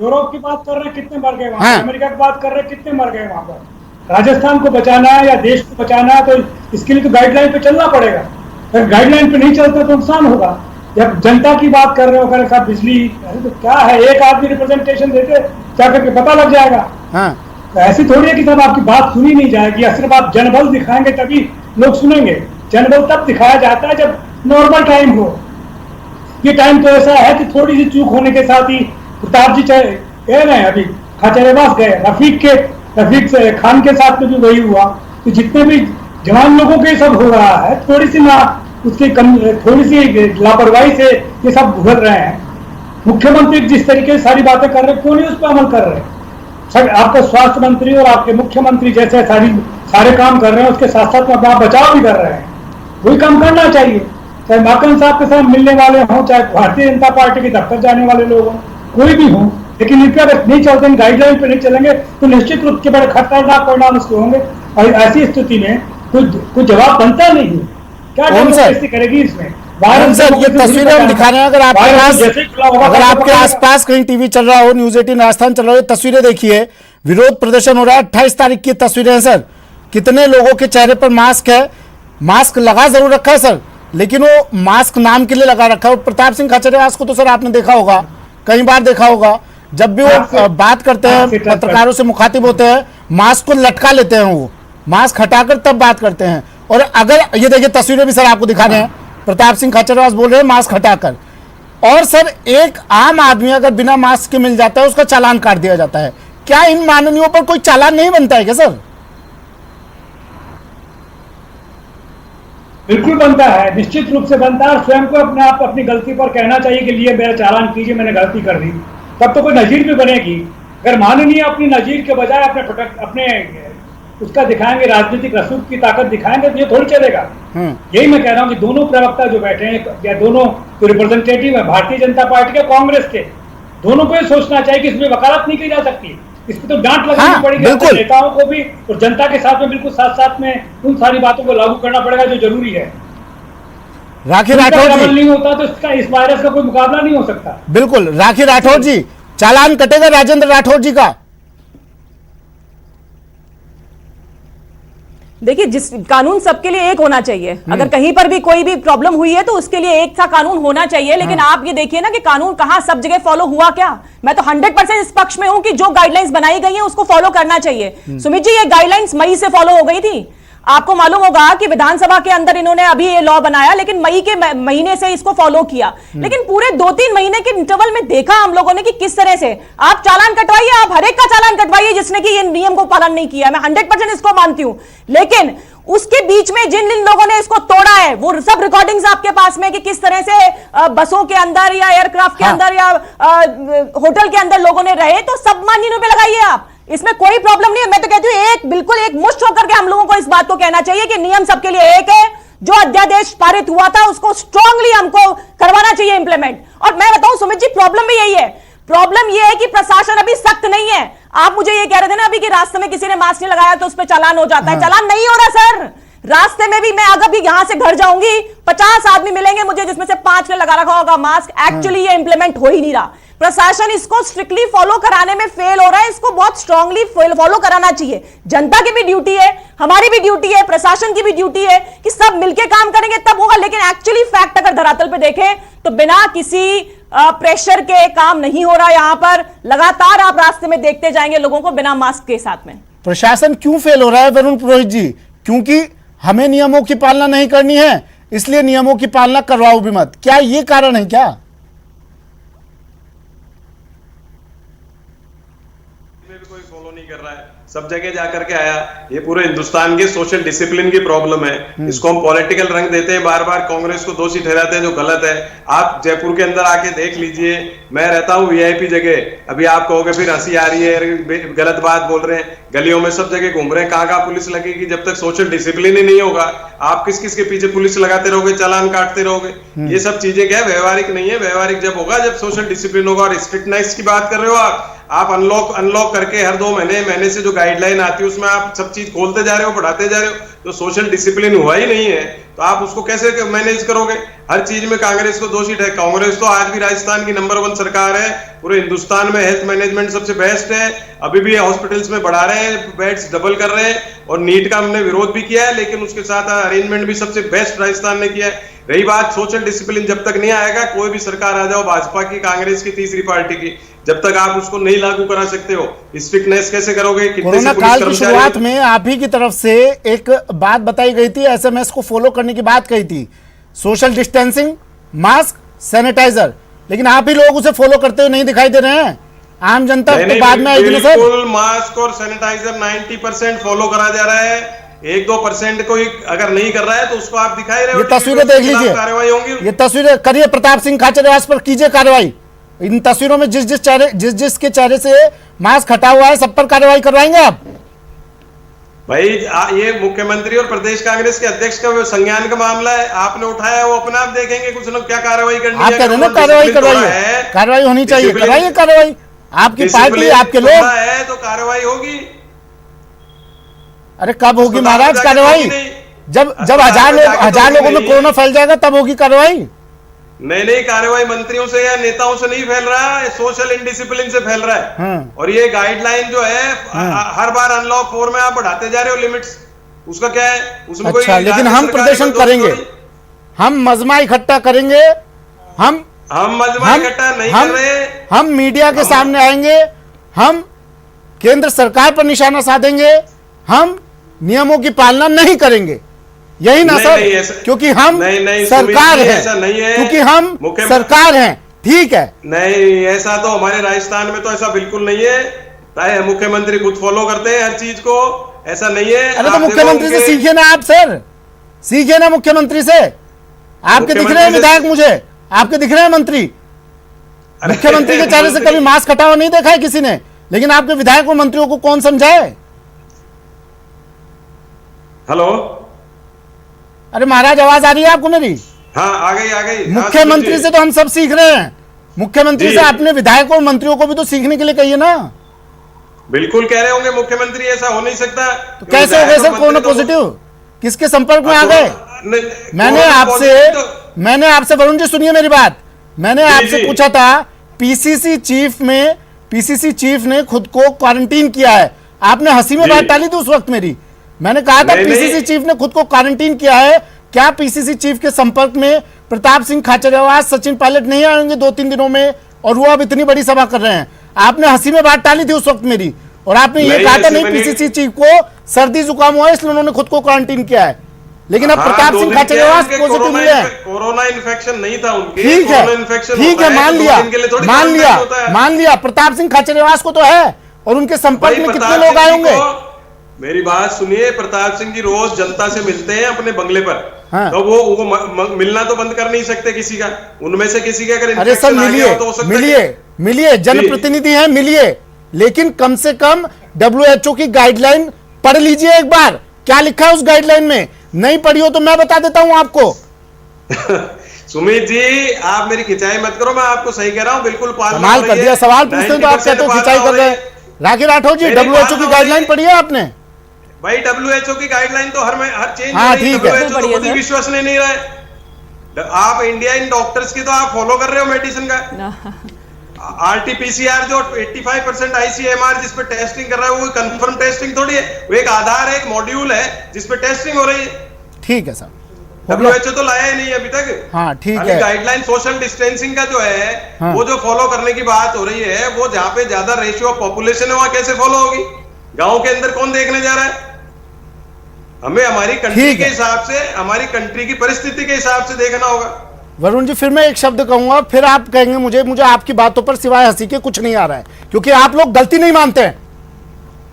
यूरोप की बात कर रहे हैं, कितने मर गए वहां, अमेरिका की बात कर रहे हैं, कितने मर गए वहां पर। राजस्थान को बचाना है या देश को बचाना है तो इसके लिए तो गाइडलाइन पे चलना पड़ेगा। अगर गाइडलाइन पे नहीं चलता तो नुकसान होगा। जब जनता की बात कर रहे हो, अगर साहब बिजली तो क्या है, एक आदमी रिप्रेजेंटेशन देते क्या करके पता लग जाएगा। तो ऐसी थोड़ी है कि साहब आपकी बात सुनी नहीं जाएगी, या सिर्फ आप जनबल दिखाएंगे तभी लोग सुनेंगे। जनबल तब दिखाया जाता है जब नॉर्मल टाइम हो। ये टाइम तो ऐसा है कि थोड़ी सी चूक होने के साथ ही प्रताप जी कह रहे हैं, अभी खाचरियावास गए, रफीक से खान के साथ में भी वही हुआ। तो जितने भी जवान लोगों के सब हो रहा है, थोड़ी सी लापरवाही से ये सब भुगत रहे हैं। मुख्यमंत्री जिस तरीके से सारी बातें कर रहे हैं, क्यों नहीं उस पर अमल कर रहे हैं? सर आपका स्वास्थ्य मंत्री और आपके मुख्यमंत्री जैसे सारे काम कर रहे हैं, उसके साथ साथ में आप बचाव भी कर रहे हैं, वही काम करना चाहिए। चाहे माकन साहब के साथ मिलने वाले हों, चाहे भारतीय जनता पार्टी के दफ्तर जाने वाले लोग हों, कोई भी हो, लेकिन इनके अगर नहीं चलते, गाइडलाइन पे नहीं चलेंगे तो निश्चित रूप से बड़े खतरनाक परिणाम उसके होंगे। और ऐसी स्थिति में कुछ जवाब बनता नहीं है। क्या डेमोक्रेसी करेगी इसमें? ये तस्वीरें हम दिखा रहे हैं, अगर आपके आसपास कहीं टीवी चल रहा हो, न्यूज 18 राजस्थान चल रहा हो, तस्वीरें देखिए, विरोध प्रदर्शन हो रहा है। 28 तारीख की तस्वीरें हैं सर, कितने लोगों के चेहरे पर मास्क है, मास्क लगा जरूर रखा है सर, लेकिन वो मास्क नाम के लिए लगा रखा है। प्रताप सिंह खाचरियावास को तो सर आपने देखा होगा, कई बार देखा होगा, जब भी वो बात करते हैं, पत्रकारों से मुखातिब होते हैं, मास्क को लटका लेते हैं, वो मास्क हटाकर तब बात करते हैं। और अगर ये देखिए तस्वीरें भी सर आपको दिखा रहे हैं, प्रताप सिंह खाचरियावास बोल रहे हैं मास्क हटाकर। और सर एक आम आदमी अगर बिना मास्क के मिल जाता है उसका चालान काट दिया जाता है। क्या इन माननीयों पर कोई चालान नहीं बनता है क्या सर? बिल्कुल बनता है, निश्चित रूप से बनता है। और स्वयं को अपने आप अपनी गलती पर कहना चाहिए कि लिए मेरा चालान कीजिए, मैंने गलती कर दी, तब तो कोई नजीर भी बनेगी। अगर माननीय अपनी नजीर के बजाय अपने उसका दिखाएंगे, राजनीतिक रसूख की ताकत दिखाएंगे, तो ये थोड़ी चलेगा। यही मैं कह रहा हूँ कि दोनों प्रवक्ता जो बैठे हैं या दोनों रिप्रेजेंटेटिव है भारतीय जनता पार्टी के, कांग्रेस के, दोनों को ये सोचना चाहिए कि इसमें वकालत नहीं की जा सकती, इस पर तो डांट लगानी पड़ेगी अपने नेताओं को भी, और जनता के साथ में बिल्कुल साथ साथ में उन सारी बातों को लागू करना पड़ेगा जो जरूरी है। राखी राठौर जी, नहीं होता तो इसका, इस वायरस का कोई मुकाबला नहीं हो सकता। बिल्कुल। राखी राठौर जी, चालान कटेगा राजेंद्र राठौर जी का? देखिए, जिस कानून सबके लिए एक होना चाहिए। अगर कहीं पर भी कोई भी प्रॉब्लम हुई है तो उसके लिए एक सा कानून होना चाहिए। लेकिन आप ये देखिए ना कि कानून कहां सब जगह फॉलो हुआ क्या। मैं तो 100% इस पक्ष में हूं कि जो गाइडलाइंस बनाई गई हैं उसको फॉलो करना चाहिए। सुमित जी, ये गाइडलाइंस मई से फॉलो हो गई थी। आपको मालूम होगा कि विधानसभा के अंदर इन्होंने अभी ये लॉ बनाया, लेकिन मई के महीने से इसको फॉलो किया। लेकिन पूरे 2-3 महीने के इंटरवल में देखा हम लोगों ने कि किस तरह से आप चालान कटवाइए, आप हर एक का चालान कटवाइए जिसने कि ये नियम को पालन नहीं किया। मैं 100% इसको मानती हूं, लेकिन उसके बीच में जिन जिन लोगों ने इसको तोड़ा है वो सब रिकॉर्डिंग्स आपके पास में कि किस तरह से बसों के अंदर या एयरक्राफ्ट के अंदर या होटल के अंदर लोगों ने रहे, तो सब माननीयों पे लगाइए आप, इसमें कोई प्रॉब्लम नहीं है। मैं तो कहती हूँ एक बिल्कुल एक मुश्त होकर के हम लोगों को इस बात को कहना चाहिए कि नियम सबके लिए एक है। जो अध्यादेश पारित हुआ था उसको स्ट्रांगली हमको करवाना चाहिए इंप्लीमेंट। और मैं बताऊं सुमित जी, प्रॉब्लम भी यही है। प्रॉब्लम यह है कि प्रशासन अभी सख्त नहीं है। आप मुझे ये कह रहे थे ना अभी कि रास्ते में किसी ने मास्क नहीं लगाया तो उस पर चालान हो जाता है। चालान नहीं हो रहा सर। रास्ते में भी मैं अगर भी यहां से घर जाऊंगी 50 आदमी मिलेंगे मुझे जिसमें से 5 ने लगा रखा होगा मास्क। एक्चुअली ये इंप्लीमेंट हो ही नहीं रहा। प्रशासन इसको स्ट्रिक्टली फॉलो कराने में फेल हो रहा है। इसको बहुत स्ट्रांगली फॉलो कराना चाहिए। जनता की भी ड्यूटी है, हमारी भी ड्यूटी है, प्रशासन की भी ड्यूटी है कि सब मिलकर काम करेंगे तब होगा। लेकिन एक्चुअली फैक्ट अगर धरातल पे देखें तो बिना किसी प्रेशर के काम नहीं हो रहा। यहां पर लगातार आप रास्ते में देखते जाएंगे लोगों को बिना मास्क के साथ में। प्रशासन क्यों फेल हो रहा है वरुण पुरोहित जी? क्योंकि हमें नियमों की पालना नहीं करनी है, इसलिए नियमों की पालना करवाओ भी मत। क्या ये कारण है क्या? कोई फॉलो नहीं कर रहा है, सब जगह जाकर के आया। ये पूरे हिंदुस्तान के सोशल डिसिप्लिन की प्रॉब्लम है। इसको हम पॉलिटिकल रंग देते हैं, बार बार कांग्रेस को दोषी ठहराते हैं, जो गलत है। आप जयपुर के अंदर आके देख लीजिए, मैं रहता हूँ वीआईपी जगह। अभी आप कहोगे फिर हंसी आ रही है, गलत बात बोल रहे हैं, गलियों में सब जगह घूम रहे हैं। कहाँ पुलिस लगेगी जब तक सोशल डिसिप्लिन ही नहीं होगा? आप किस किस के पीछे पुलिस लगाते रहोगे, चालान काटते रहोगे? ये सब चीजें क्या है, व्यवहारिक नहीं है। व्यवहारिक जब होगा जब सोशल डिसिप्लिन होगा। और स्ट्रिक्टनेस की बात कर रहे हो आप अनलॉक करके हर 2 महीने से जो गाइडलाइन आती है उसमें आप सब चीज खोलते जा रहे हो, बढ़ाते जा रहे हो, तो सोशल डिसिप्लिन हुआ ही नहीं है। तो आप उसको कैसे मैनेज करोगे? हर चीज में कांग्रेस को दोषी ठहराए। कांग्रेस तो आज भी राजस्थान की नंबर 1 सरकार है, पूरे हिंदुस्तान में हेल्थ मैनेजमेंट सबसे बेस्ट है। अभी भी हॉस्पिटल्स में बढ़ा रहे हैं, बेड्स डबल कर रहे हैं। और नीट का हमने विरोध भी किया है, लेकिन उसके साथ अरेंजमेंट भी सबसे बेस्ट राजस्थान ने किया है। रही बात सोशल डिसिप्लिन, जब तक नहीं आएगा, कोई भी सरकार आ जाओ, भाजपा की, कांग्रेस की, तीसरी पार्टी की, जब तक आप उसको नहीं लागू करा सकते हो, स्ट्रिक्टनेस कैसे करोगे? कोरोना काल की शुरुआत में आप ही की तरफ से एक बात बताई गई थी, एसएमएस को फॉलो करने की बात कही थी, सोशल डिस्टेंसिंग, मास्क, सैनिटाइजर, लेकिन आप ही लोग उसे फॉलो करते हुए नहीं दिखाई दे रहे हैं। आम जनता तो बाद में आएगी ना सर। बिल्कुल, मास्क और सैनिटाइजर 90% फॉलो करा जा रहा है। 1-2% कोई अगर नहीं कर रहा है तो उसको आप दिखाई रहे हो। ये तस्वीरें देख लीजिए, कार्रवाई होंगी। ये तस्वीरें करिए, प्रताप सिंह खाचरियावास पर कीजिए कार्रवाई। इन तस्वीरों में जिस के चेहरे से मास्क हटा हुआ है सब पर कार्रवाई करवाएंगे आप? भाई ये मुख्यमंत्री और प्रदेश कांग्रेस के अध्यक्ष का संज्ञान का मामला है, आपने उठाया, वो अपने आप देखेंगे कुछ लोग क्या कार्रवाई करनी है। आप कह रहे ना कार्रवाई करवाइए, कार्रवाई होनी चाहिए, करवाइए कार्रवाई। आपकी पार्टी, आपके लोग है तो कार्रवाई होगी। अरे कब होगी महाराज कार्रवाई? जब 1000 लोगों में कोरोना फैल जाएगा तब होगी कार्रवाई। नहीं, कार्रवाई मंत्रियों से या नेताओं से नहीं फैल रहा है, सोशल इनडिसिप्लिन से फैल रहा है। और ये गाइडलाइन जो है हर बार अनलॉक 4 में आप बढ़ाते जा रहे हो लिमिट्स, उसका क्या है? उसमें अच्छा, लेकिन हम प्रदर्शन करेंगे, हम मजमा इकट्ठा करेंगे, हम हम मजमा इकट्ठा नहीं कर रहे। हम मीडिया के सामने आएंगे, हम केंद्र सरकार पर निशाना साधेंगे, हम नियमों की पालना नहीं करेंगे, यही ना सर? क्योंकि हम सरकार है, क्योंकि हम सरकार हैं, ठीक है? नहीं, ऐसा तो हमारे राजस्थान में तो ऐसा बिल्कुल नहीं है। मुख्यमंत्री खुद फॉलो करते हैं हर चीज को, ऐसा नहीं है। अरे तो मुख्यमंत्री से सीखिए ना आप सर, सीखिए ना मुख्यमंत्री से। आपके दिख रहे हैं विधायक, मुझे आपके दिख रहे हैं मंत्री। मुख्यमंत्री के चेहरे से कभी मास्क हटा हुआ नहीं देखा है किसी ने, लेकिन आपके विधायक और मंत्रियों को कौन समझाए? हेलो, अरे महाराज, आवाज आ रही है आपको मेरी? हाँ, आ गई। मुख्यमंत्री से तो हम सब सीख रहे हैं, मुख्यमंत्री से अपने विधायकों और मंत्रियों को भी तो सीखने के लिए कहिए ना। बिल्कुल कह रहे होंगे मुख्यमंत्री, ऐसा हो नहीं सकता। तो कैसे हो गए सर कोरोना पॉजिटिव? किसके संपर्क में आ गए? मैंने आपसे वरुण जी सुनिए मेरी बात, मैंने आपसे पूछा था, पीसीसी चीफ ने खुद को क्वारंटीन किया है, आपने हंसी में बात टाली थी उस वक्त मेरी। मैंने कहा था पीसीसी चीफ ने खुद को क्वारंटीन किया है, क्या पीसीसी चीफ के संपर्क में प्रताप सिंह खाचरियावास, सचिन पायलट नहीं आएंगे 2-3 दिनों में, और वो अब इतनी बड़ी सभा कर रहे हैं? आपने हंसी में बात टाली थी उस वक्त मेरी, और आपने ये कहा था नहीं, पीसीसी चीफ को सर्दी जुकाम हुआ इसलिए उन्होंने खुद को क्वारंटीन किया है, लेकिन अब प्रताप सिंह खाचरियावास पॉजिटिव मिले हैं। कोरोना इन्फेक्शन नहीं था उनके, ठीक है, मान लिया प्रताप सिंह खाचरियावास को तो है, और उनके संपर्क में कितने लोग आए होंगे? मेरी बात सुनिए, प्रताप सिंह जी रोज जनता से मिलते हैं अपने बंगले पर। हाँ। तो वो मिलना तो बंद कर नहीं सकते किसी का, उनमें से किसी का अगर अरे सर मिलिए जनप्रतिनिधि हैं, मिलिए, लेकिन कम से कम WHO की गाइडलाइन पढ़ लीजिए एक बार, क्या लिखा है उस गाइडलाइन में? नहीं पढ़ी हो तो मैं बता देता हूं आपको। सुमित जी, आप मेरी खिंचाई मत करो, मैं आपको सही कह रहा हूं, बिल्कुल कमाल कर दिया, सवाल पूछते हैं तो आप कहते हो खिंचाई कर रहे हैं। राखी राठौर जी, WHO की गाइडलाइन पढ़ी है आपने? भाई WHO की गाइडलाइन तो हर चेंज हो रही है, WHO तो खुद ही विश्वसनीय नहीं रहे। आप इंडियन डॉक्टर्स की तो आप फॉलो कर रहे हो मेडिसिन का। RT-PCR जो 85% ICMR जिस पे टेस्टिंग कर रहा है, वो कंफर्म टेस्टिंग थोड़ी है, वो एक आधार है, एक मॉड्यूल है जिस पे टेस्टिंग हो रही है। ठीक है सर, WHO तो लाया ही नहीं अभी तक। हाँ ठीक है। गाइडलाइन सोशल डिस्टेंसिंग का जो है, हाँ। वो जो फॉलो करने की बात हो रही है, वो जहाँ पे ज्यादा रेशियो ऑफ पॉपुलेशन है वहां कैसे फॉलो होगी? गांव के अंदर कौन देखने जा रहा है? हमें हमारी कंट्री के हिसाब से, हमारी कंट्री की परिस्थिति के हिसाब से देखना होगा। वरुण जी, फिर मैं एक शब्द कहूंगा, फिर आप कहेंगे मुझे आपकी बातों पर सिवाय हंसी के कुछ नहीं आ रहा है, क्योंकि आप लोग गलती नहीं मानते हैं।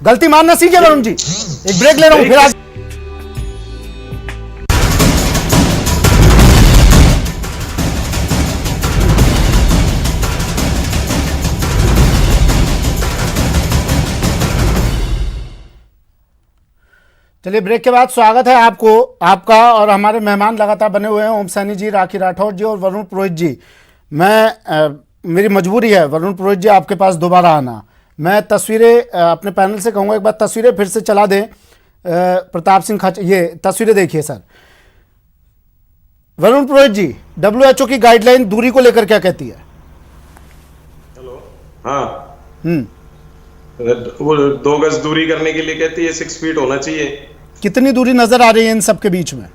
गलती मानना सीखिए वरुण जी। एक ब्रेक ले रहा हूं, फिर आज चलिए ब्रेक के बाद स्वागत है आपका और हमारे मेहमान लगातार बने हुए हैं, ओम सैनी जी, राखी राठौर जी और वरुण पुरोहित जी। मेरी मजबूरी है वरुण पुरोहित जी आपके पास दोबारा आना। मैं तस्वीरें अपने पैनल से कहूँगा एक बार तस्वीरें फिर से चला दें। प्रताप सिंह ये तस्वीरें देखिए सर। वरुण पुरोहित जी, WHO की गाइडलाइन दूरी को लेकर क्या कहती है? हेलो, हाँ, वो 2 गज दूरी करने के लिए कहती है, 6 फीट होना चाहिए। कितनी दूरी नजर आ रही है इन सब के बीच में?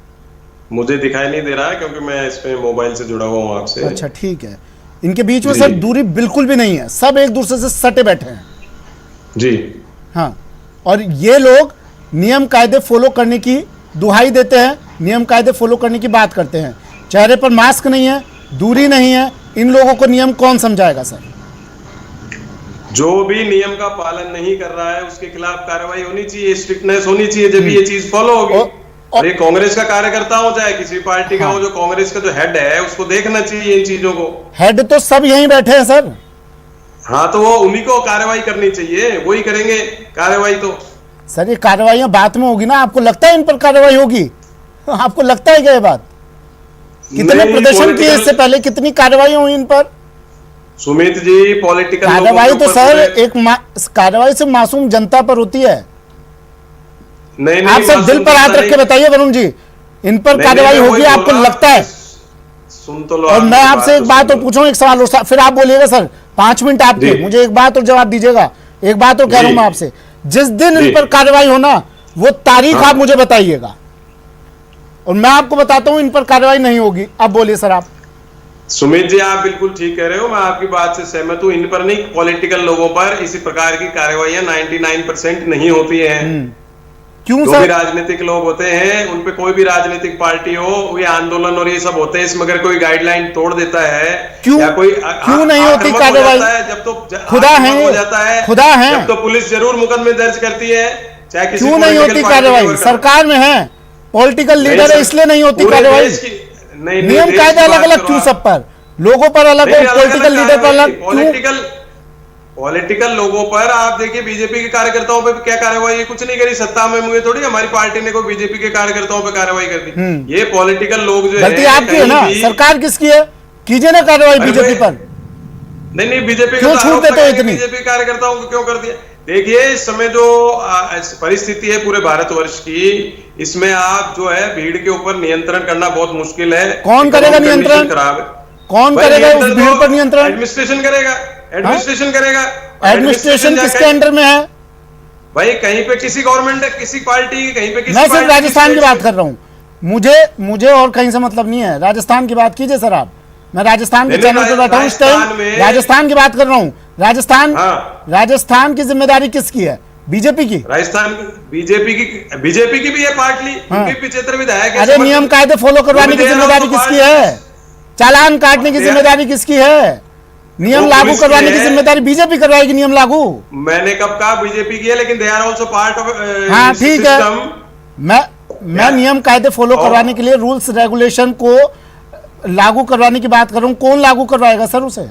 मुझे दिखाई नहीं दे रहा है क्योंकि मैं इसमें मोबाइल से जुड़ा हुआ हूँ आपसे। अच्छा ठीक है, इनके बीच में सर दूरी बिल्कुल भी नहीं है, सब एक दूसरे से सटे बैठे हैं जी। हाँ, और ये लोग नियम कायदे फॉलो करने की दुहाई देते हैं, नियम कायदे फॉलो करने की बात करते हैं। चेहरे पर मास्क नहीं है, दूरी नहीं है, इन लोगों को नियम कौन समझाएगा सर? जो भी नियम का पालन नहीं कर रहा है उसके खिलाफ कार्रवाई होनी चाहिए, स्ट्रिक्टनेस होनी चाहिए, जब ये चीज फॉलो होगी। और ये कांग्रेस का कार्यकर्ता हो चाहे किसी पार्टी का हो, जो कांग्रेस का जो हेड है उसको देखना चाहिए इन चीजों को। हेड तो सब यहीं बैठे हैं सर। हाँ, तो वो उन्हीं को कार्रवाई करनी चाहिए, वही करेंगे कार्रवाई। तो सर ये कार्रवाइयां बाद में होगी ना, आपको लगता है इन पर कार्रवाई होगी? आपको लगता है क्या ये बात? कितने प्रदर्शन किए इससे पहले, कितनी कार्रवाई हुई इन पर? सुमित जी, पॉलिटिकल कार्रवाई तो सर एक कार्रवाई से मासूम जनता पर होती है। नहीं, आप सब दिल पर हाथ रख के बताइए वरुण जी, इन पर कार्रवाई होगी आपको लगता है? सुन तो लो। और मैं आपसे एक बात और पूछूं, एक सवाल और फिर आप बोलिएगा सर। 5 मिनट आपके, मुझे एक बात और जवाब दीजिएगा। एक बात और कह रहा हूं मैं आपसे, जिस दिन इन पर कार्रवाई होना वो तारीख आप मुझे बताइएगा, और मैं आपको बताता हूं इन पर कार्रवाई नहीं होगी। अब बोलिए सर आप। सुमित जी, आप बिल्कुल ठीक कह रहे हो, मैं आपकी बात से सहमत हूं। इन पर नहीं, पॉलिटिकल लोगों पर इसी प्रकार की कार्रवाइयां 99% नहीं होती हैं। क्यों जो भी सर? राजनीतिक लोग होते हैं, उन पे कोई भी राजनीतिक पार्टी हो, ये आंदोलन और ये सब होते हैं, इसमें अगर कोई गाइडलाइन तोड़ देता है क्यों या कोई क्यों नहीं होती कार्रवाई? जब तो खुदा है, हो जाता है, खुदा है, जब तो पुलिस जरूर मुकदमे दर्ज करती है, चाहे किसी क्यों नहीं होती कार्रवाई? सरकार में है, पॉलिटिकल लीडर है, इसलिए नहीं होती कार्रवाई। नियम कायदे अलग अलग क्यों सब पर? लोगों पर अलग हो, पॉलिटिकल लीडर पर अलग क्यों? पॉलिटिकल लोगों पर आप देखिए, बीजेपी के कार्यकर्ताओं पे क्या कार्रवाई, कुछ नहीं करी। सत्ता में मुझे थोड़ी हमारी पार्टी ने कोई बीजेपी के कार्यकर्ताओं पे कार्रवाई कर दी। ये पॉलिटिकल लोग जो गलती आपकी है ना, सरकार किसकी है? कीजिए ना कार्रवाई बीजेपी पर। नहीं, बीजेपी क्यों छूट देते हो इतनी? बीजेपी कार्यकर्ताओं को क्यों कर दिया? देखिए, इस समय जो परिस्थिति है पूरे भारतवर्ष की, इसमें आप जो है भीड़ के ऊपर नियंत्रण करना बहुत मुश्किल है। कौन करेगा नियंत्रण? खराब है, कौन करेगा उस भीड़ पर नियंत्रण? एडमिनिस्ट्रेशन करेगा, एडमिनिस्ट्रेशन करेगा। एडमिनिस्ट्रेशन किसके अंडर में है भाई? कहीं पे किसी गवर्नमेंट, किसी पार्टी, कहीं पे किसी। मैं सिर्फ राजस्थान की बात कर रहा हूं, मुझे और कहीं से मतलब नहीं है। राजस्थान की बात कीजिए सर आप। मैं राजस्थान के चैनल पर बैठा हूं इस टाइम, राजस्थान की बात कर रहा हूं। राजस्थान की जिम्मेदारी किसकी है? बीजेपी की। राजस्थान बीजेपी की भी है पार्टली, उनके 75 विधायक। अरे नियम कायदे फॉलो करवाने की जिम्मेदारी किसकी है? चालान काटने की जिम्मेदारी किसकी है? नियम लागू करवाने की जिम्मेदारी बीजेपी करवाएगी। नियम लागू मैंने कब कहा बीजेपी की है? लेकिन they are also part of. हाँ ठीक है, मैं नियम कायदे फॉलो करवाने के लिए रूल्स रेगुलेशन को लागू करवाने की बात कर रहा हूं। कौन लागू करवाएगा सर उसे?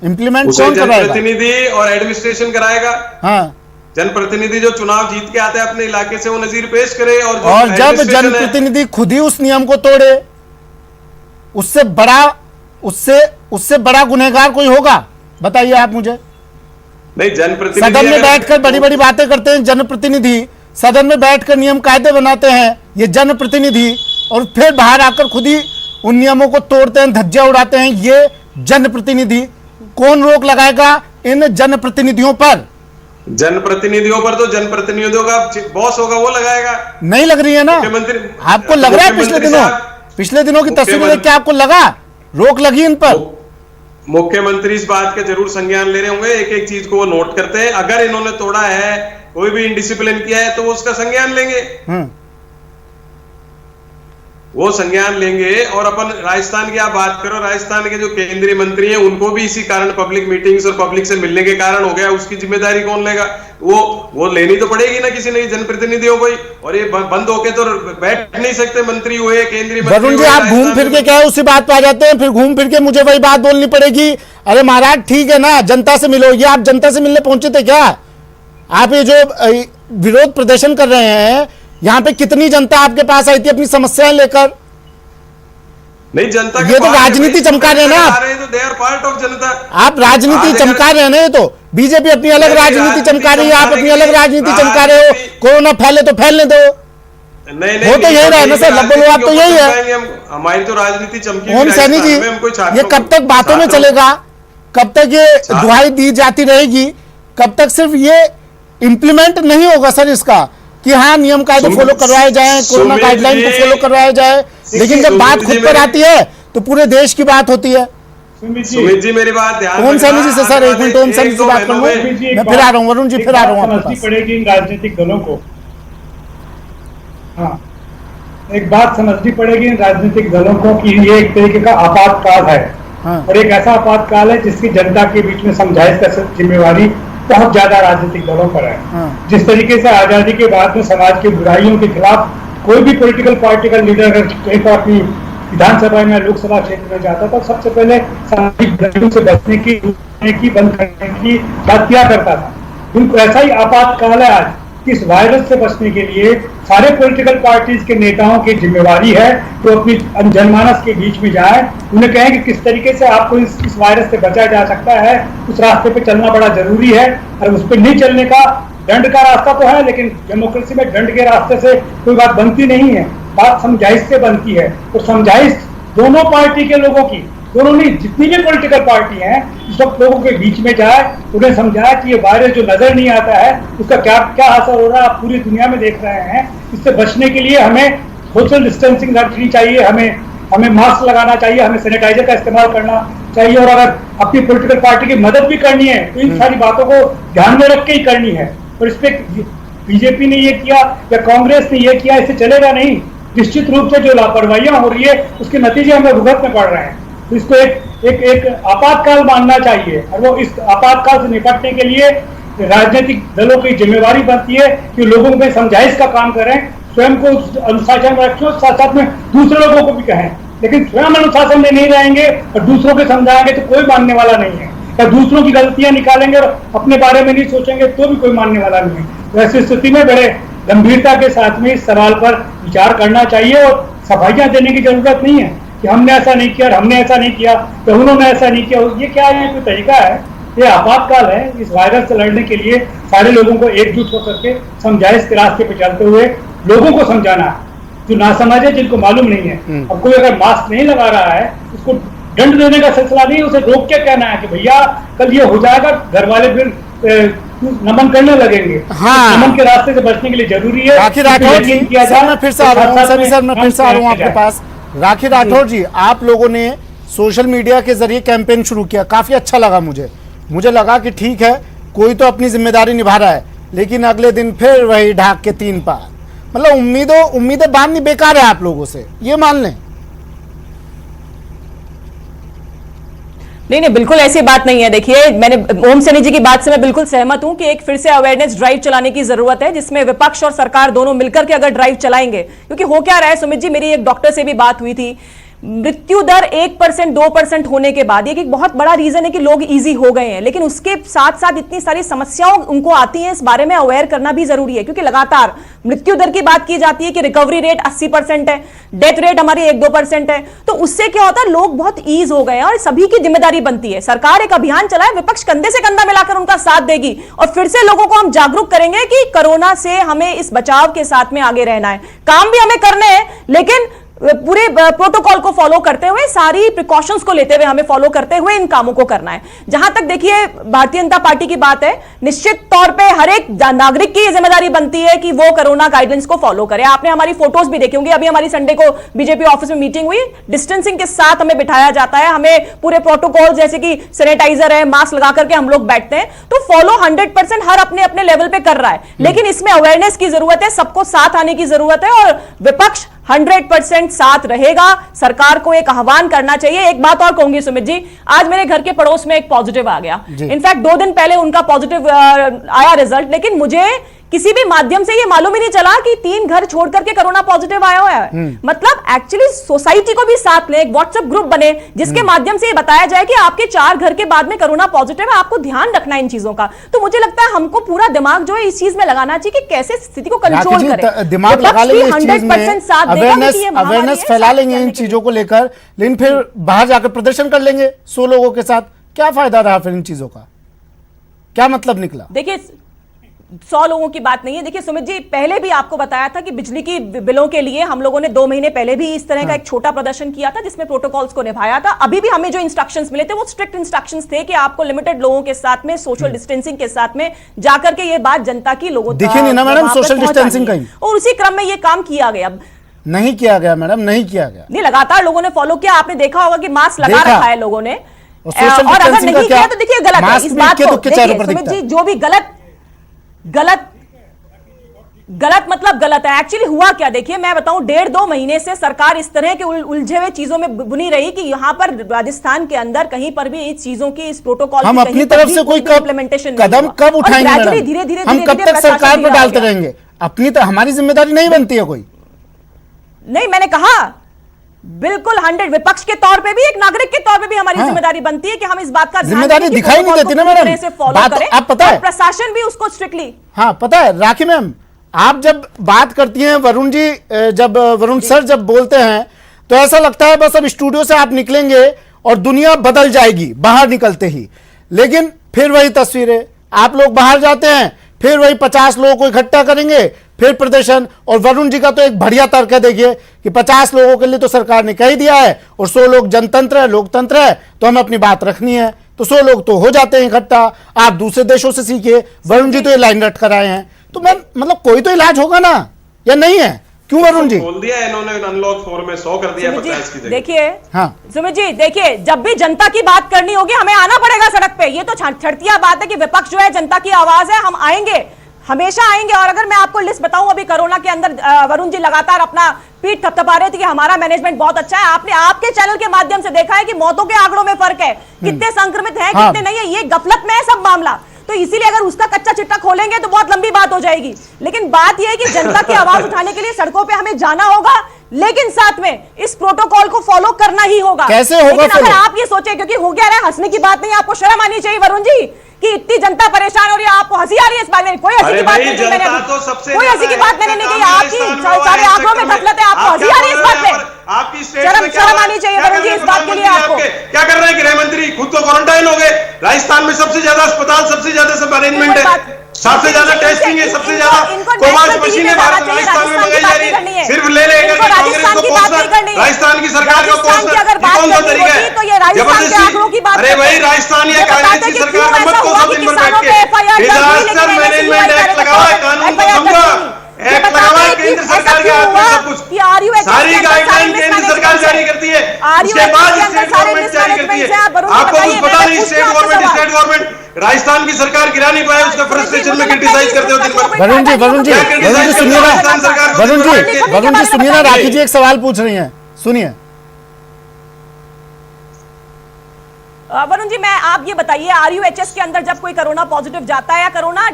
इम्प्लीमेंट कौन करवाएगा? जनप्रतिनिधि और एडमिनिस्ट्रेशन कराएगा। हाँ, जनप्रतिनिधि जो चुनाव जीत के आते हैं अपने इलाके से, वो नजीर पेश करे। और जब जनप्रतिनिधि खुद ही उस नियम को तोड़े, उससे बड़ा गुनहगार कोई होगा? बताइए आप मुझे। नहीं, जनप्रतिनिधि सदन में बैठकर बड़ी बड़ी बातें करते हैं जनप्रतिनिधि, सदन में बैठकर नियम कायदे बनाते हैं ये जनप्रतिनिधि, और फिर बाहर आकर खुद ही उन नियमों को तोड़ते हैं, धज्जियां उड़ाते हैं ये जनप्रतिनिधि। कौन रोक लगाएगा इन जनप्रतिनिधियों पर? जनप्रतिनिधियों पर तो जनप्रतिनिधियों का बॉस होगा, वो लगाएगा। नहीं लग रही है ना आपको? लग रहा है पिछले दिनों की तस्वीर देख के आपको लगा रोक लगी इन पर? मुख्यमंत्री इस बात के जरूर संज्ञान ले रहे होंगे, एक एक चीज को वो नोट करते हैं। अगर इन्होंने तोड़ा है, कोई भी इंडिसिप्लिन किया है, तो वो उसका संज्ञान लेंगे। वो संज्ञान लेंगे। और अपन राजस्थान की आप बात करो, राजस्थान के जो केंद्रीय मंत्री हैं, उनको भी इसी कारण पब्लिक मीटिंग्स और पब्लिक से मिलने के कारण हो गया। उसकी जिम्मेदारी कौन लेगा? वो लेनी तो पड़ेगी ना किसी ने, जनप्रतिनिधियों को ही। और ये बंद होके तो बैठ नहीं सकते मंत्री हुए, केंद्रीय मंत्री। वरुण जी, आप घूम फिर के क्या है उसी बात पे आ जाते हैं, फिर घूम फिर के मुझे वही बात बोलनी पड़ेगी। अरे महाराज ठीक है ना, जनता से मिलो। ये आप जनता से मिलने पहुंचे थे क्या? आप ये जो विरोध प्रदर्शन कर रहे हैं, यहाँ पे कितनी जनता आपके पास आई थी अपनी समस्याएं लेकर? नहीं, जनता ये तो राजनीति चमका रहे हैं ना आप राजनीति चमका रहे हैं ना। ये तो बीजेपी अपनी अलग राजनीति चमका रही है, आप अपनी अलग राजनीति चमका रहे हो। कोरोना फैले तो फैलने दो। नहीं, वो तो यही रहा है ना सर, लब्बो आप तो यही है। हमारी तो राजनीति चमकी। ओम सैनी जी, ये कब तक बातों में चलेगा? कब तक ये दुहाई दी जाती रहेगी? कब तक सिर्फ ये इम्प्लीमेंट नहीं होगा सर इसका कि हाँ नियम कायदे फॉलो करवाए जाए, कोरोना गाइडलाइन को फॉलो करवाया जाए, लेकिन जब बात खुद पर आती है तो पूरे देश की बात होती है। सुमित जी मेरी बात ध्यान ओम सैनी जी से सर एक मिनट, ओम सैनी जी से बात करूंगा। मैं फिर आ रहा हूँ वरुण जी, फिर आ रहा हूँ आपके पास। पड़ेगी इन राजनीतिक दलों को। हाँ, एक बात समझनी पड़ेगी इन राजनीतिक दलों को कि ये एक तरीके का आपातकाल है। हाँ। और एक ऐसा आपातकाल है जिसकी जनता के बीच में समझाइश का जिम्मेवारी बहुत ज्यादा राजनीतिक दलों पर है। हाँ। जिस तरीके से आजादी के बाद में समाज की बुराइयों के खिलाफ कोई भी पॉलिटिकल पार्टी का लीडर अगर कहीं पर अपनी विधानसभा में लोकसभा क्षेत्र में जाता था, सबसे पहले सामाजिक बुराइयों से बचने की बंद करने की बात किया करता था। उनको ऐसा ही आपातकाल है आज कि इस वायरस से बचने के लिए सारे पॉलिटिकल पार्टीज के नेताओं की जिम्मेवारी है तो अपनी जनमानस के बीच में जाए, उन्हें कहें कि किस तरीके से आपको इस वायरस से बचाया जा सकता है। उस रास्ते पे चलना बड़ा जरूरी है। और उस पर नहीं चलने का दंड का रास्ता तो है, लेकिन डेमोक्रेसी में दंड के रास्ते से कोई बात बनती नहीं है, बात समझाइश से बनती है। तो समझाइश दोनों पार्टी के लोगों की, दोनों नहीं जितनी भी पॉलिटिकल पार्टी हैं, सब लोगों के बीच में जाए, उन्हें समझाए कि ये वायरस जो नजर नहीं आता है उसका क्या क्या असर हो रहा है, आप पूरी दुनिया में देख रहे हैं। इससे बचने के लिए हमें सोशल डिस्टेंसिंग रखनी चाहिए, हमें हमें मास्क लगाना चाहिए, हमें सैनिटाइजर का इस्तेमाल करना चाहिए, और अगर अपनी पॉलिटिकल पार्टी की मदद भी करनी है तो इन सारी बातों को ध्यान में रख के ही करनी है। और इस पे बीजेपी ने ये किया या कांग्रेस ने ये किया, इससे चलेगा नहीं। निश्चित रूप से जो लापरवाहियां हो रही है उसके नतीजे हमें भुगत में पड़ रहे हैं। तो इसको एक आपातकाल मानना चाहिए, और वो इस आपातकाल से निपटने के लिए राजनीतिक दलों की जिम्मेवारी बनती है कि लोगों में समझाइश का काम करें, स्वयं को अनुशासन में रखें, साथ साथ में दूसरे लोगों को भी कहें। लेकिन स्वयं अनुशासन में नहीं रहेंगे और दूसरों को समझाएंगे तो कोई मानने वाला नहीं है, या दूसरों की गलतियां निकालेंगे और अपने बारे में नहीं सोचेंगे तो भी कोई मानने वाला नहीं है। ऐसी स्थिति में बड़े गंभीरता के साथ में इस सवाल पर विचार करना चाहिए, और सफाइयां देने की जरूरत नहीं है कि हमने ऐसा नहीं किया, हमने ऐसा नहीं किया, तो उन्होंने ऐसा नहीं किया। ये क्या है, कोई तरीका है? ये आपातकाल है। इस वायरस से लड़ने के लिए सारे लोगों को एकजुट होकर के समझाइश के रास्ते पर चलते हुए लोगों को समझाना है, जो नासमझ है, जिनको मालूम नहीं है। अब कोई अगर मास्क नहीं लगा रहा है उसको दंड देने का सिलसिला नहीं, उसे रोक के कहना है कि भैया कल ये हो जाएगा, घर वाले फिर नमन करने लगेंगे। हाँ। नमन के रास्ते से बचने के लिए जरूरी है। राखी राठौर जी, सर मैं फिर से आ रहा हूँ, सर मैं फिर से आ रहा हूँ आपके पास। राखी राठौर जी, आप लोगों ने सोशल मीडिया के जरिए कैंपेन शुरू किया, काफी अच्छा लगा मुझे लगा कि ठीक है, कोई तो अपनी जिम्मेदारी निभा रहा है, लेकिन अगले दिन फिर वही ढाक के 3 पार। मतलब उम्मीदें बांधनी बेकार है आप लोगों से, ये मान लें। नहीं, बिल्कुल ऐसी बात नहीं है। देखिए, मैंने ओम सैनी जी की बात से मैं बिल्कुल सहमत हूं कि एक फिर से अवेयरनेस ड्राइव चलाने की जरूरत है, जिसमें विपक्ष और सरकार दोनों मिलकर के अगर ड्राइव चलाएंगे। क्योंकि हो क्या रहा है सुमित जी, मेरी एक डॉक्टर से भी बात हुई थी, मृत्यु दर 1% 2% होने के बाद एक बहुत बड़ा रीजन है कि लोग इजी हो गए हैं, लेकिन उसके साथ साथ इतनी सारी समस्याओं उनको आती हैं, इस बारे में अवेयर करना भी जरूरी है। क्योंकि लगातार मृत्यु दर की बात की जाती है कि रिकवरी रेट 80% है, डेथ रेट हमारी 1-2% है, तो उससे क्या होता है, लोग बहुत ईज हो गए हैं और सभी की जिम्मेदारी बनती है। सरकार एक अभियान चलाए, विपक्ष कंधे से कंधा मिलाकर उनका साथ देगी और फिर से लोगों को हम जागरूक करेंगे कि कोरोना से हमें इस बचाव के साथ में आगे रहना है। काम भी हमें करने हैं, लेकिन पूरे प्रोटोकॉल को फॉलो करते हुए, सारी प्रिकॉशंस को लेते हुए हमें फॉलो करते हुए इन कामों को करना है। जहां तक देखिए भारतीय जनता पार्टी की बात है, निश्चित तौर पे हर एक नागरिक की जिम्मेदारी बनती है कि वो कोरोना गाइडलाइंस को फॉलो करे। आपने हमारी फोटोज भी देखी होंगी, अभी हमारी संडे को बीजेपी ऑफिस में मीटिंग हुई, डिस्टेंसिंग के साथ हमें बिठाया जाता है, हमें पूरे प्रोटोकॉल जैसे कि सैनिटाइजर है, मास्क लगा करके हम लोग बैठते हैं, तो फॉलो 100% हर अपने अपने लेवल पे कर रहा है। लेकिन इसमें अवेयरनेस की जरूरत है, सबको साथ आने की जरूरत है और विपक्ष 100% साथ रहेगा। सरकार को एक आह्वान करना चाहिए। एक बात और कहूंगी सुमित जी, आज मेरे घर के पड़ोस में एक पॉजिटिव आ गया, इनफैक्ट 2 दिन पहले उनका पॉजिटिव आया रिजल्ट, लेकिन मुझे किसी भी माध्यम से ये मालूम ही नहीं चला कि 3 घर छोड़ करके कोरोना पॉजिटिव आया हुआ है। मतलब एक्चुअली सोसाइटी को भी साथ ले, एक व्हाट्सएप ग्रुप बने जिसके माध्यम से ये बताया जाए कि आपके 4 घर के बाद में कोरोना पॉजिटिव है, आपको ध्यान रखना है इन चीजों का। तो मुझे लगता है हमको पूरा दिमाग जो है इस चीज में लगाना चाहिए कि कैसे स्थिति को कंट्रोल करें। दिमाग लगा लेंगे इस चीज में, 100% साथ देगा, अवेयरनेस फैला लेंगे इन चीजों को लेकर, लेकिन फिर बाहर जाकर प्रदर्शन कर लेंगे 100 लोगों के साथ। क्या फायदा रहा फिर इन चीजों का, क्या मतलब निकला? देखिए 100 लोगों की बात नहीं है। देखिए सुमित जी, पहले भी आपको बताया था कि बिजली की बिलों के लिए हम लोगों ने 2 महीने पहले भी इस तरह का एक छोटा प्रदर्शन किया था, जिसमें प्रोटोकॉल्स को निभाया था। अभी भी हमें जो इंस्ट्रक्शंस मिले थे वो स्ट्रिक्ट इंस्ट्रक्शंस थे कि आपको लिमिटेड लोगों के साथ में, सोशल डिस्टेंसिंग के साथ में जाकर के ये बात जनता की लोगों तक दिखी नहीं ना मैडम, सोशल डिस्टेंसिंग कहीं, और उसी क्रम में ये काम किया गया। नहीं किया गया मैडम, नहीं किया गया, नहीं, लगातार लोगों ने फॉलो किया। आपने देखा होगा कि मास्क लगा रखा है लोगों ने, और सोशल अगर डिस्टेंसिंग नहीं किया तो देखिए गलत है। इस बात को देखिए सुमित जी, जो भी गलत मतलब गलत है। एक्चुअली हुआ क्या, देखिए मैं बताऊं, 1.5-2 महीने से सरकार इस तरह के उलझे हुए चीजों में बुनी रही कि यहाँ पर राजस्थान के अंदर कहीं पर भी इस चीजों की, इस प्रोटोकॉल हम अपनी तरफ से कोई इम्प्लीमेंटेशन कदम कब उठाएंगे? धीरे-धीरे हम कब तक सरकार पर डालते रहेंगे? अपनी हमारी जिम्मेदारी नहीं बनती है कोई? नहीं, मैंने कहा बिल्कुल 100, विपक्ष के तौर पे भी, एक नागरिक के तौर पे भी हमारी जिम्मेदारी बनती है कि हम इस बात का जिम्मेदारी दिखाई नहीं देती ना मैडम, आप पता है, प्रशासन भी उसको स्ट्रिक्टली, हाँ पता है राखी मैम, आप जब बात करती हैं, वरुण जी जब वरुण सर जब बोलते हैं तो ऐसा लगता है बस अब स्टूडियो से आप निकलेंगे और दुनिया बदल जाएगी बाहर निकलते ही। लेकिन फिर वही तस्वीरें, आप लोग बाहर जाते हैं, फिर वही 50 लोगों को इकट्ठा करेंगे, फिर प्रदर्शन। और वरुण जी का तो एक बढ़िया तर्क है, देखिए कि 50 लोगों के लिए तो सरकार ने कह दिया है और 100 लोग जनतंत्र है, लोकतंत्र है, तो हमें अपनी बात रखनी है, तो 100 लोग तो हो जाते हैं इकट्ठा। आप दूसरे देशों से सीखिए, वरुण जी तो ये लाइन रट कर आए हैं, तो मैं मतलब कोई तो इलाज होगा ना, या नहीं है? क्यों वरुण जी? खोल दिया इन्होंने, अनलॉक 4 में 100 कर दिया, 50 की जगह। देखिए हाँ सुमित जी, देखिए जब भी जनता की बात करनी होगी हमें आना पड़ेगा सड़क पे। ये तो छठिया बात है कि विपक्ष जो है जनता की आवाज है, हम आएंगे, हमेशा आएंगे। और अगर मैं आपको लिस्ट बताऊं, अभी कोरोना के अंदर वरुण जी लगातार अपना पीठ थपथपा रहे थे कि हमारा मैनेजमेंट बहुत अच्छा है। आपने आपके चैनल के माध्यम से देखा है कि मौतों के आंकड़ों में फर्क है, कितने संक्रमित हैं, हाँ। कितने नहीं है, ये गफलत में है सब मामला। तो इसीलिए अगर उसका कच्चा चिट्टा खोलेंगे तो बहुत लंबी बात हो जाएगी। लेकिन बात यह है कि जनता की आवाज उठाने के लिए सड़कों पे हमें जाना होगा, लेकिन साथ में इस प्रोटोकॉल को फॉलो करना ही होगा। कैसे होगा लेकिन अगर follow? आप ये सोचे, क्योंकि हो गया है, हंसने की बात नहीं, आपको शर्म आनी चाहिए वरुण जी कि इतनी जनता परेशान हो रही है, आपको हंसी आ रही है इस बात में। कोई हंसी की बात नहीं की मैंने, कोई हंसी की बात मैंने नहीं की। आपकी सारे आंखों में गफलत है, आपको हंसी आ रही है इस बात पे। आपकी शर्म आनी चाहिए वरुण जी इस बात के लिए आपको। क्या कर रहे हैं गृह मंत्री? खुद तो क्वारंटाइन हो गए। राजस्थान में सबसे ज्यादा अस्पताल, सबसे ज्यादा सब अरेंजमेंट है, सबसे ज्यादा टेस्टिंग है, सबसे ज्यादा कोवाक्स मशीनें राजस्थान में मंगाई जा रही है। सिर्फ ले लेकर कांग्रेस को कोसना, राजस्थान की सरकार को कोसना, कौन सा तरीका है? जबरदस्ती। अरे भाई राजस्थान या कांग्रेस की सरकार ने मत कोसो दिन भर बैठ के। डिजास्टर मैनेजमेंट एक्ट लगा हुआ है, कानून तो समझो, एक्ट लगा हुआ है केंद्र सरकार के हाथ में सब कुछ। सारी गाइडलाइन केंद्र सरकार जारी करती है, उसके बाद स्टेट गवर्नमेंट जारी करती है। आपको कुछ पता नहीं, स्टेट गवर्नमेंट राजस्थान की सरकार गिरा नहीं पाए, उसका फ्रस्ट्रेशन में क्रिटिसाइज करते हो दिन भर। वरुण जी सुनिए ना, वरुण जी सुनिए ना, राखी जी एक सवाल पूछ रही हैं, सुनिए। वरुण जी, मैं आप ये बताइए, आरयूएचएस के अंदर जब कोई कोरोना पॉजिटिव जाता है या कोरोना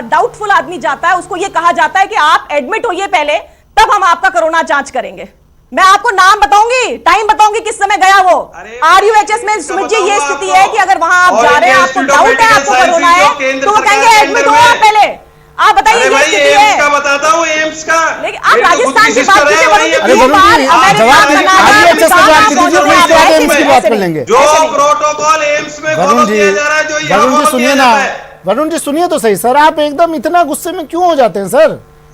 डाउटफुल आदमी जाता है, उसको ये कहा जाता है कि आप एडमिट होइए पहले, तब हम आपका कोरोना जांच करेंगे। मैं आपको नाम बताऊंगी, टाइम बताऊंगी किस समय गया वो। आरयूएचएस में सुमित जी ये स्थिति है कि अगर वहां आप जा रहे हैं, आपको डाउट है, आपको कोरोना है, तो वो कहेंगे एडमिट हो आप पहले। आप बताइए ये स्थिति है। एम्स का बताता हूँ, एम्स का। लेकिन आप राजस्थान की बात कीजिए वरुण जी, अरे वरुण जी जवाब दीजिए, आरयूएचएस का जवाब दीजिए, फिर उसके बाद एम्स की बात कर लेंगे। जो प्रोटोकॉल एम्स में वरुण जी, किया जा रहा है, जो यहाँ वरुण जी फॉलो सुनिए किया ना, जाता है। वरुण जी सुनिए तो सही सर, आप एकदम इतना गुस्से में क्यों हो जाते हैं सर?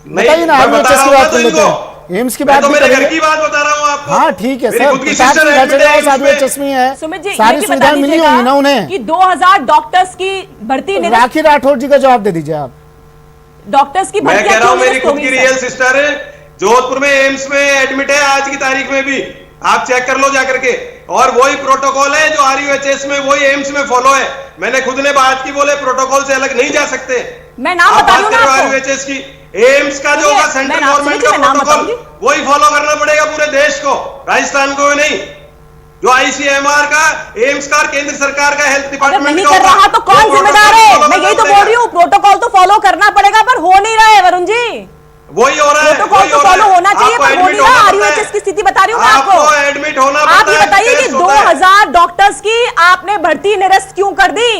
बताइए ना, मैं आरयूएचएस बता की रहा बात कर हूं लेते ना हैं, एम्स की मैं बात तो भी मेरे घर करेंगे। की बात बता रहा हूँ आपको। हाँ ठीक है मेरी सर, खुद की प्रताप सिस्टर सिंह एडमिट है राजन एम्स में। आरयूएचएस में है, सुमित जी सारी ये भी बता सुविधाएं मिली होंगी ना उन्हें। कि 2000 डॉक्टर्स की भर्ती राखी राठौर जी का जवाब दे दीजिए आप। डॉक्टर्स की मैं भर्ती कह रहा हूँ, क्यों मेरी निरस्त हो खुद की गई रियल सर? सिस्टर है, जोधपुर में एम्स में एडमिट है आज की तारीख में भी, आप चेक कर लो जाकर के। और वही प्रोटोकॉल है जो आरयूएचएस में, वही एम्स में फॉलो है। मैंने खुद ने बात की, बोले प्रोटोकॉल से अलग नहीं जा सकते। मैं नाम बता दूं ना आपको। आरयूएचएस की एम्स का जो होगा सेंट्रल गवर्नमेंट का प्रोटोकॉल, वही फॉलो करना पड़ेगा पूरे देश को, राजस्थान को नहीं। जो आईसीएमआर का, एम्स का, केंद्र सरकार का, हेल्थ अगर डिपार्टमेंट नहीं का कर रहा तो कौन जिम्मेदार है? मैं यही तो बोल रही हूँ, प्रोटोकॉल तो फॉलो करना पड़ेगा, पर हो नहीं रहा है वरुण जी। वही हो रहा है, प्रोटोकॉल तो फॉलो होना चाहिए, पर हो नहीं रहा। आरयूएचएस की स्थिति बता रही हूँ मैं आपको। एडमिट होना पड़ता है। आप ये बताइए कि 2000 डॉक्टर्स की आपने भर्ती निरस्त क्यों कर दी?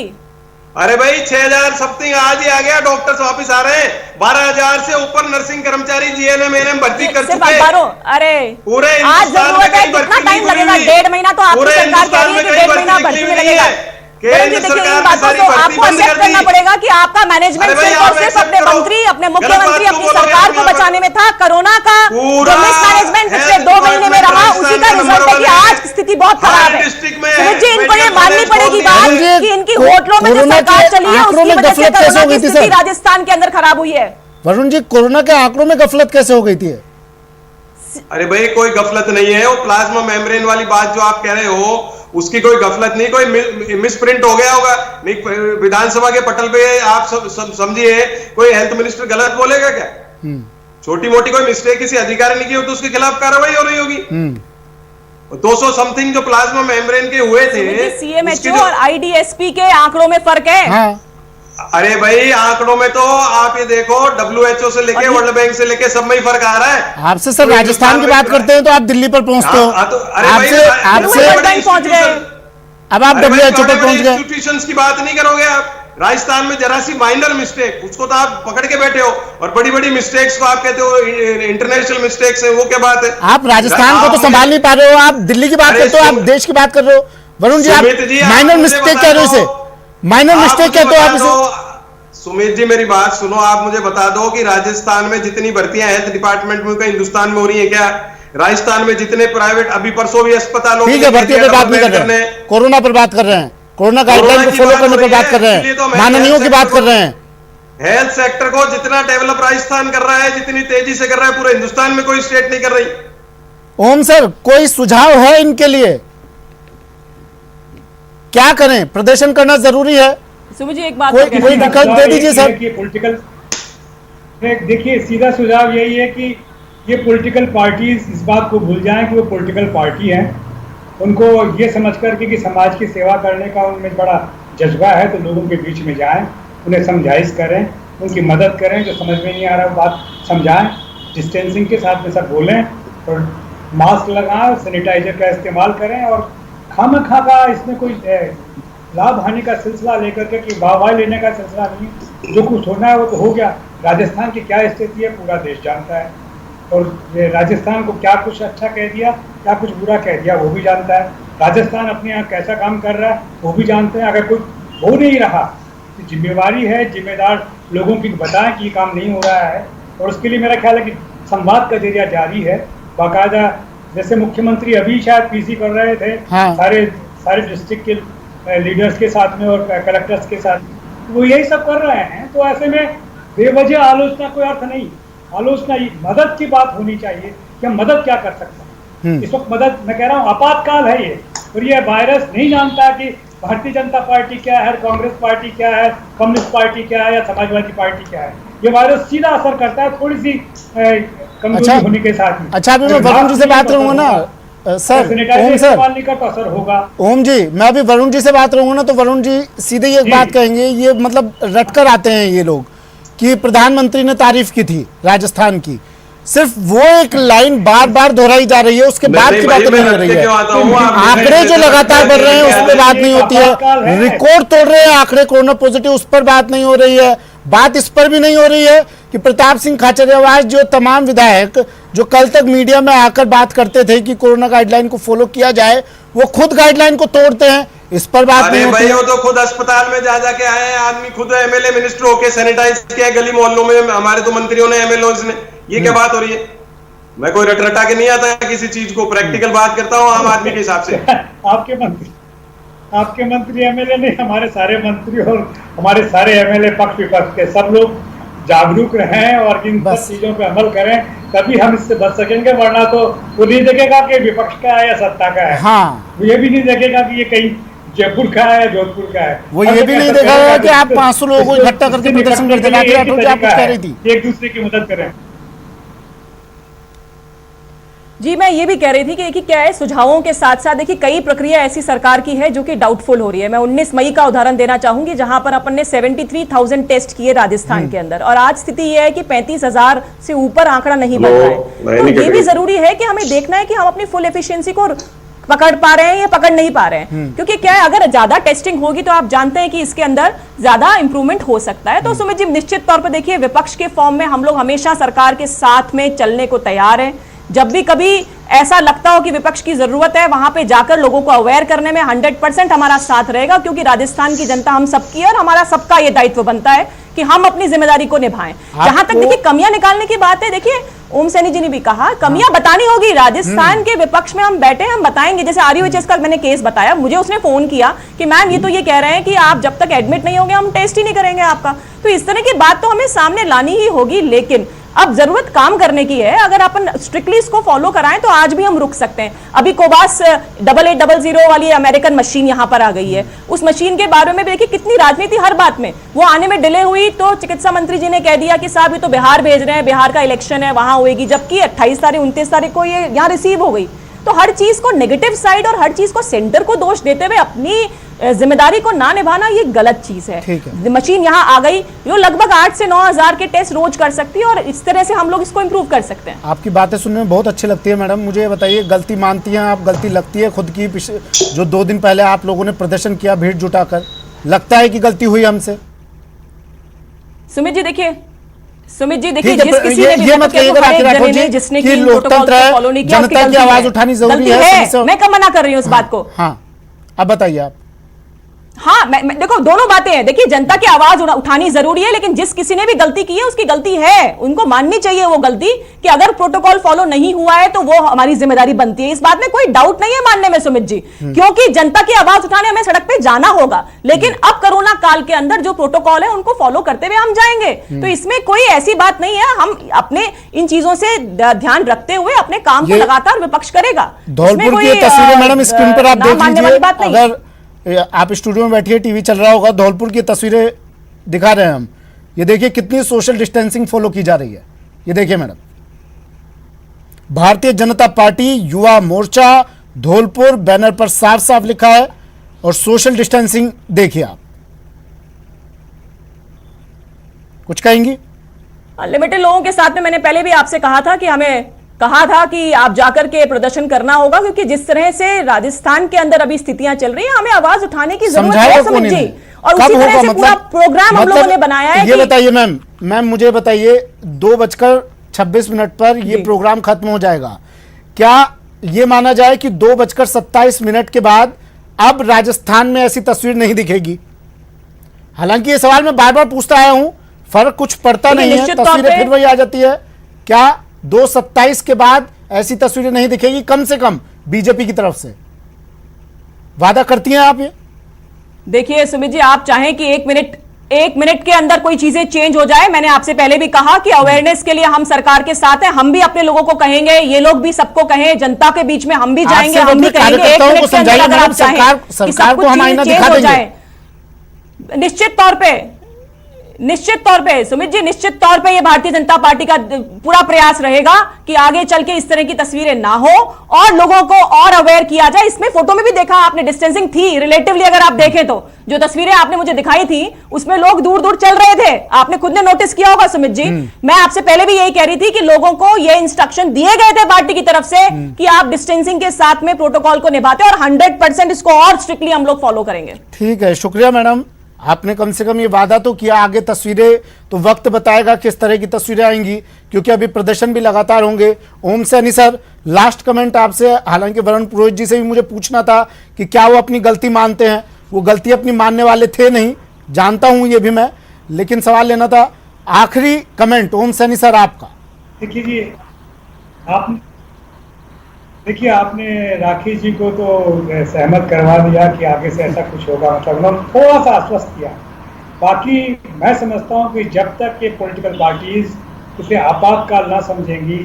अरे भाई 6000 समथिंग आज ही आ गया, डॉक्टर्स वापस आ रहे हैं। 12000 से ऊपर नर्सिंग कर्मचारी जीएनएम एएनएम भर्ती कर सिर्फ चुके हैं। 12, अरे पूरे आज हिंदुस्तान जरूरत में है, कहीं कितना भर्ती टाइम नहीं लगेगा? हुई। 1.5 महीना तो आपकी पूरे सरकार कह हिंदुस्तान रही है में कि कहीं 1.5 महीना भर्ती भर्ती में नहीं लगेगा। है। वरुण जी केंद्र देखिए, इन सरकार ने बातों सारी को भर्ती आपको बंद एक्सेप्ट कर करना दी। पड़ेगा कि आपका मैनेजमेंट अरे भाई, सिर्फ और आप सिर्फ accept अपने करो। मंत्री, अपने गलत मुख्यमंत्री, बात अपनी क्यों बोल रहे सरकार हो को आप यहाँ बचाने में था। कोरोना का पूरा जो मिसमैनेजमेंट पिछले हेल्थ 2 महीने में रहा, डिपार्टमेंट उसी का राजस्थान रिजल्ट है कि नंबर आज वन है। स्थिति बहुत हर खराब है। डिस्ट्रिक्ट में सुमित जी, इनको ये मेडिकल माननी कॉलेज पड़ेगी खोल दिया बात है। कि इनकी होटलों में जो कोरोना सरकार के चली है, आंकड़ों उसकी में वजह से गफलत कैसे हो कोरोना गई की थी स्थिति सर? राजस्थान के अंदर खराब हुई है। वरुण जी, कोरोना के आंकड़ों में गफलत कैसे हो गई थी? अरे भाई कोई गफलत नहीं है, वो प्लाज्मा मेम्ब्रेन वाली बात जो आप कह रहे हो, उसकी कोई गफलत नहीं, कोई मिसप्रिंट हो गया होगा। विधानसभा के पटल पे आप सब समझिए, कोई हेल्थ मिनिस्टर गलत बोलेगा क्या? छोटी मोटी कोई मिस्टेक किसी अधिकारी ने की हो तो उसके खिलाफ कार्रवाई हो रही होगी। 200 समथिंग जो प्लाज्मा मेम्ब्रेन के हुए थे, सीएमएचओ और आईडीएसपी के आंकड़ों में फर्क है। हाँ। अरे भाई आंकड़ों में तो आप ये देखो, डब्ल्यूएचओ से लेके वर्ल्ड बैंक से लेके सब में ही फर्क आ रहा है। आपसे सर राजस्थान की बात करते हैं तो आप दिल्ली पर पहुंचते हो, आपसे पहुंच गए, अब आप डब्ल्यूएचओ पर पहुंच गए। इंस्टीट्यूशंस की बात नहीं करोगे आप। राजस्थान में जरा सी माइनर मिस्टेक, उसको तो आप पकड़ के बैठे हो, और बड़ी बड़ी मिस्टेक्स को आप कहते हो इंटरनेशनल मिस्टेक्स है, वो क्या बात है? आप राजस्थान को तो संभाल नहीं पा रहे हो, आप दिल्ली की बात करते हो, आप देश की बात कर रहे हो। वरुण जी, आप माइनर मिस्टेक कह रहे हो इसे, माइनर मिस्टेक कहते हो आप इसे। सुमित जी मेरी बात सुनो, आप मुझे बता दो कि राजस्थान में जितनी भर्तियां हेल्थ डिपार्टमेंट में हिंदुस्तान में हो रही है क्या? राजस्थान में जितने प्राइवेट, अभी परसों भी अस्पतालों, ठीक है, भर्ती पर बात नहीं कर रहे हैं, कोरोना पर बात कर रहे हैं, कोरोना गाइडलाइन को फॉलो करने पर बात कर रहे हैं, माननीयों की बात कर रहे हैं। हेल्थ सेक्टर को जितना डेवलप राजस्थान कर रहा है, जितनी तेजी से कर रहा है, पूरे हिंदुस्तान में कोई स्टेट नहीं कर रही। ओम सर, कोई सुझाव है इनके लिए? क्या करें? प्रदर्शन करना जरूरी है? सुमित जी एक बात कोई तो कोई विकल्प दे दीजिए सर। पॉलिटिकल देखिए, सीधा सुझाव यही है कि ये पॉलिटिकल पार्टीज इस बात को भूल जाएं कि वो पॉलिटिकल पार्टी हैं। उनको ये समझ करके कि समाज की सेवा करने का उनमें बड़ा जज्बा है, तो लोगों के बीच में जाएं, उन्हें समझाइश करें, उनकी मदद करें, जो समझ में नहीं आ रहा वो बात समझाएं, डिस्टेंसिंग के साथ में सब बोलें और मास्क लगाएं, सैनिटाइजर का इस्तेमाल करें और खामखा का इसमें कोई लाभ हानि का सिलसिला लेकर के कि वाह लेने का सिलसिला नहीं। जो कुछ होना है वो तो हो गया। राजस्थान की क्या स्थिति है पूरा देश जानता है, और ये राजस्थान को क्या कुछ अच्छा कह दिया, क्या कुछ बुरा कह दिया वो भी जानता है। राजस्थान अपने यहाँ कैसा काम कर रहा है वो भी जानते हैं। अगर कोई हो नहीं रहा तो जिम्मेवारी है, जिम्मेदार लोगों की बताएं कि ये काम नहीं हो रहा है, और उसके लिए मेरा ख्याल है कि संवाद का जरिया जारी है बाकायदा। जैसे मुख्यमंत्री अभी शायद पीसी कर रहे थे, हाँ। सारे डिस्ट्रिक्ट के लीडर्स के साथ में और कलेक्टर्स के साथ, वो यही सब कर रहे हैं। तो ऐसे में बेवजह आलोचना कोई अर्थ नहीं। आलोचना मदद की बात होनी चाहिए कि हम मदद क्या कर सकते हैं। इस वक्त मदद, मैं कह रहा हूँ आपातकाल है ये, और ये वायरस नहीं जानता कि भारतीय जनता पार्टी क्या है, कांग्रेस पार्टी क्या है, कम्युनिस्ट पार्टी क्या है या समाजवादी पार्टी क्या है। ये वायरस सीधा असर करता है थोड़ी सी कमजोरी होने के साथ ही। अच्छा, अभी मैं वरुण जी से बात करूंगा ना सर। ओम सर, तो असर होगा। ओम जी, मैं अभी वरुण जी से बात करूंगा ना, तो वरुण जी सीधे ये बात कहेंगे, ये मतलब रटकर आते हैं ये लोग कि प्रधानमंत्री ने तारीफ की थी राजस्थान की, सिर्फ वो एक लाइन बार बार दोहराई जा रही है, उसके बाद की बात नहीं हो रही है। आंकड़े जो लगातार बढ़ रहे हैं उस पर बात नहीं होती है, रिकॉर्ड तोड़ रहे हैं आंकड़े कोरोना पॉजिटिव, उस पर बात नहीं हो रही है। बात इस पर भी नहीं हो रही है कि प्रताप सिंह खाचरियावास जो तमाम विधायक जो कल तक मीडिया में आकर बात करते थे कि कोरोना गाइडलाइन को फॉलो किया जाए, वो खुद गाइडलाइन को तोड़ते हैं, इस पर बात नहीं होती है। वो तो खुद अस्पताल में जा जाके आए हैं आदमी, खुद एमएलए मिनिस्टर होके सैनिटाइज किया है गली मोहल्लों में, हमारे तो मंत्रियों ने, एमएलए ने। ये क्या बात हो रही है? मैं कोई रटा के नहीं आता किसी चीज को, प्रैक्टिकल बात करता हूँ आम आदमी के हिसाब से। आपके मंत्री एमएलए नहीं, हमारे सारे मंत्री और हमारे सारे एमएलए पक्ष विपक्ष के सब लोग जागरूक रहें और इन सब चीजों पे अमल करें, तभी हम इससे बच सकेंगे। वरना तो वो नहीं देखेगा कि विपक्ष का है या सत्ता का है। हाँ, वो ये भी नहीं देखेगा कि ये कहीं जयपुर का है या जोधपुर का है। वो ये भी नहीं देखेगा कि आप 500 लोगों को इकट्ठा करके प्रदर्शन करते हैं। आप कुछ कह रही थी, एक दूसरे की मदद करें। जी मैं ये भी कह रही थी कि देखिए क्या है, सुझावों के साथ साथ देखिए कई प्रक्रिया ऐसी सरकार की है जो कि डाउटफुल हो रही है। मैं 19 मई का उदाहरण देना चाहूंगी जहां पर अपन ने 73,000 टेस्ट किए राजस्थान के अंदर, और आज स्थिति यह है कि 35,000 से ऊपर आंकड़ा नहीं बन रहा है। तो ये भी जरूरी है कि हमें देखना है कि हम अपनी फुल एफिशिएंसी को पकड़ पा रहे हैं या पकड़ नहीं पा रहे हैं, क्योंकि क्या है अगर ज्यादा टेस्टिंग होगी तो आप जानते हैं कि इसके अंदर ज्यादा इंप्रूवमेंट हो सकता है। तो सुमित जी निश्चित तौर पर देखिए विपक्ष के फॉर्म में हम लोग हमेशा सरकार के साथ में चलने को तैयार हैं। जब भी कभी ऐसा लगता हो कि विपक्ष की जरूरत है, वहां पे जाकर लोगों को अवेयर करने में 100% हमारा साथ रहेगा, क्योंकि राजस्थान की जनता हम सबकी है और हमारा सबका ये दायित्व बनता है कि हम अपनी जिम्मेदारी को निभाएं। जहां तक देखिए कमियां निकालने की बात है, देखिए ओम सैनी जी ने भी कहा कमियां बतानी होगी। राजस्थान के विपक्ष में हम बैठे, हम बताएंगे। जैसे RUHS का मैंने केस बताया, मुझे उसने फोन किया कि मैम ये तो ये कह रहे हैं कि आप जब तक एडमिट नहीं होंगे हम टेस्ट ही नहीं करेंगे आपका। तो इस तरह की बात तो हमें सामने लानी ही होगी, लेकिन अब जरूरत काम करने की है। अगर अपन स्ट्रिक्टली इसको फॉलो कराएं तो आज भी हम रुक सकते हैं। अभी कोबास 8800 वाली अमेरिकन मशीन यहां पर आ गई है, उस मशीन के बारे में देखिए कितनी राजनीति हर बात में। वो आने में डिले हुई तो चिकित्सा मंत्री जी ने कह दिया कि साहब ये तो बिहार भेज रहे हैं, बिहार का इलेक्शन है वहां होगी, जबकि 28 तारीख 29 तारीख को ये यहाँ रिसीव हो गई। तो हर चीज को नेगेटिव साइड और हर चीज को सेंटर को दोष देते हुए अपनी जिम्मेदारी को ना निभाना ये गलत चीज है। मशीन यहाँ आ गई, जो लगभग 8 से 9 हजार के टेस्ट रोज कर सकती है, और इस तरह से हम लोग इसको इंप्रूव कर सकते हैं। आपकी बातें सुनने में बहुत अच्छी लगती है मैडम। मुझे ये बताइए, गलती मानती हैं आप? गलती लगती है खुद की? जो 2 दिन पहले आप लोगों ने प्रदर्शन किया भीड़ जुटाकर, लगता है कि गलती हुई हमसे? सुमित जी देखिए जिस किसी ने जिसने की लोकतंत्र है, जनता की आवाज उठानी जरूरी है। मैं कब मना कर रही हूँ इस बात को? हाँ, अब बताइए आप। हाँ देखो दोनों बातें हैं। देखिए जनता की आवाज उठानी जरूरी है, लेकिन जिस किसी ने भी गलती की है उसकी गलती है, उनको माननी चाहिए वो गलती कि अगर प्रोटोकॉल फॉलो नहीं हुआ है तो वो हमारी जिम्मेदारी बनती है। इस बात में कोई डाउट नहीं है मानने में सुमित जी, क्योंकि जनता की आवाज उठाने हमें सड़क पे जाना होगा। लेकिन अब कोरोना काल के अंदर जो प्रोटोकॉल है उनको फॉलो करते हुए हम जाएंगे, तो इसमें कोई ऐसी बात नहीं है। हम अपने इन चीजों से ध्यान रखते हुए अपने काम को लगातार विपक्ष करेगा। धौलपुर की तस्वीरें मैडम स्क्रीन पर आप देख लीजिए, अगर आप स्टूडियो में बैठिए, टीवी चल रहा होगा, धौलपुर की तस्वीरें दिखा रहे हैं हम। ये देखिए कितनी सोशल डिस्टेंसिंग फॉलो की जा रही है। ये देखिए madam, Bharatiya Janata party Yuva Morcha Dholpur banner पर साफ साफ लिखा है, और सोशल डिस्टेंसिंग देखिए आप। कुछ कहेंगी? लिमिटेड लोगों के साथ में मैंने पहले भी आपसे कहा था कि हमें कहा था कि आप जाकर के प्रदर्शन करना होगा, क्योंकि जिस तरह से राजस्थान के अंदर अभी स्थितियां चल रही हैं, हमें आवाज उठाने की जरूरत है सुमित जी। और उसी तरह से पूरा प्रोग्राम हम लोगों ने बनाया है। ये बताइए मैम मुझे बताइए, 2:26 पर ये प्रोग्राम खत्म हो जाएगा, क्या ये माना जाए कि 2:27 के बाद अब राजस्थान में ऐसी तस्वीर नहीं दिखेगी? हालांकि ये सवाल मैं बार बार पूछता आया हूं, फर्क कुछ पड़ता नहीं है, तस्वीरें फिर वही आ जाती है। क्या 2:27 के बाद ऐसी तस्वीरें नहीं दिखेगी? कम से कम बीजेपी की तरफ से वादा करती हैं आप ये? देखिए सुमित जी, आप चाहें कि एक मिनट के अंदर कोई चीजें चेंज हो जाए। मैंने आपसे पहले भी कहा कि अवेयरनेस के लिए हम सरकार के साथ हैं, हम भी अपने लोगों को कहेंगे, ये लोग भी सबको कहें, जनता के बीच में हम भी जाएंगे, हम भी कहेंगे। एक मिनट के अंदर अगर आप चाहें कि सब कुछ चीजें चेंज हो जाए, निश्चित तौर पे सुमित जी, निश्चित तौर पे ये भारतीय जनता पार्टी का पूरा प्रयास रहेगा कि आगे चल के इस तरह की तस्वीरें ना हो और लोगों को और अवेयर किया जाए। इसमें फोटो में भी देखा आपने, डिस्टेंसिंग थी रिलेटिवली। अगर आप देखें तो जो तस्वीरें आपने मुझे दिखाई थी उसमें लोग दूर दूर चल रहे थे, आपने खुद ने नोटिस किया होगा सुमित जी। मैं आपसे पहले भी यही कह रही थी कि लोगों को ये इंस्ट्रक्शन दिए गए थे पार्टी की तरफ से कि आप डिस्टेंसिंग के साथ में प्रोटोकॉल को निभाते, और 100% इसको और स्ट्रिक्टली हम लोग फॉलो करेंगे। ठीक है, शुक्रिया मैडम, आपने कम से कम ये वादा तो किया। आगे तस्वीरें तो वक्त बताएगा किस तरह की तस्वीरें आएंगी, क्योंकि अभी प्रदर्शन भी लगातार होंगे। ओम सैनी सर, लास्ट कमेंट आपसे। हालांकि वरुण पुरोहित जी से भी मुझे पूछना था कि क्या वो अपनी गलती मानते हैं, वो गलती अपनी मानने वाले थे नहीं, जानता हूं ये भी मैं, लेकिन सवाल लेना था। आखिरी कमेंट ओम सैनी सर आपका। देखिए जी, आपने राखी जी को तो सहमत करवा दिया कि आगे से ऐसा कुछ होगा, मतलब उन्होंने थोड़ा सा आश्वस्त किया। बाकी मैं समझता हूँ कि जब तक ये पॉलिटिकल पार्टीज इसे आपातकाल ना समझेंगी,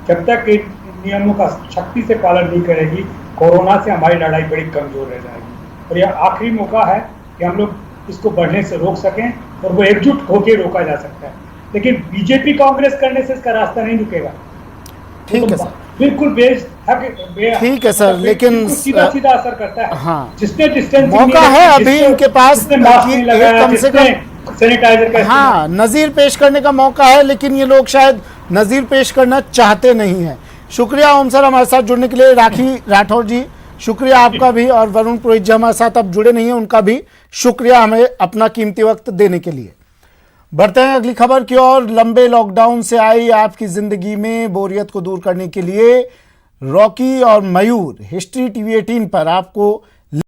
जब तक ये नियमों का सख्ती से पालन नहीं करेगी, कोरोना से हमारी लड़ाई बड़ी कमजोर रह जाएगी। और यह आखिरी मौका है कि हम लोग इसको बढ़ने से रोक सकें, और वो एकजुट होकर रोका जा सकता है। लेकिन बीजेपी कांग्रेस करने से इसका रास्ता नहीं रुकेगा। ठीक है सर, बिल्कुल ठीक है सर, लेकिन सीधा असर करता है। हाँ, जिसने डिस्टेंस मौका है अभी इनके पास, कम से कम सैनिटाइजर का, हाँ, नजीर पेश करने का मौका है, लेकिन ये लोग शायद नजीर पेश करना चाहते नहीं है। शुक्रिया ओम सर हमारे साथ जुड़ने के लिए। राखी राठौर जी शुक्रिया आपका भी, और वरुण पुरोहित जी हमारे साथ अब जुड़े नहीं है, उनका भी शुक्रिया हमें अपना कीमती वक्त देने के लिए। बढ़ते हैं अगली खबर की ओर। लंबे लॉकडाउन से आई आपकी जिंदगी में बोरियत को दूर करने के लिए रॉकी और मयूर हिस्ट्री TV 18 पर आपको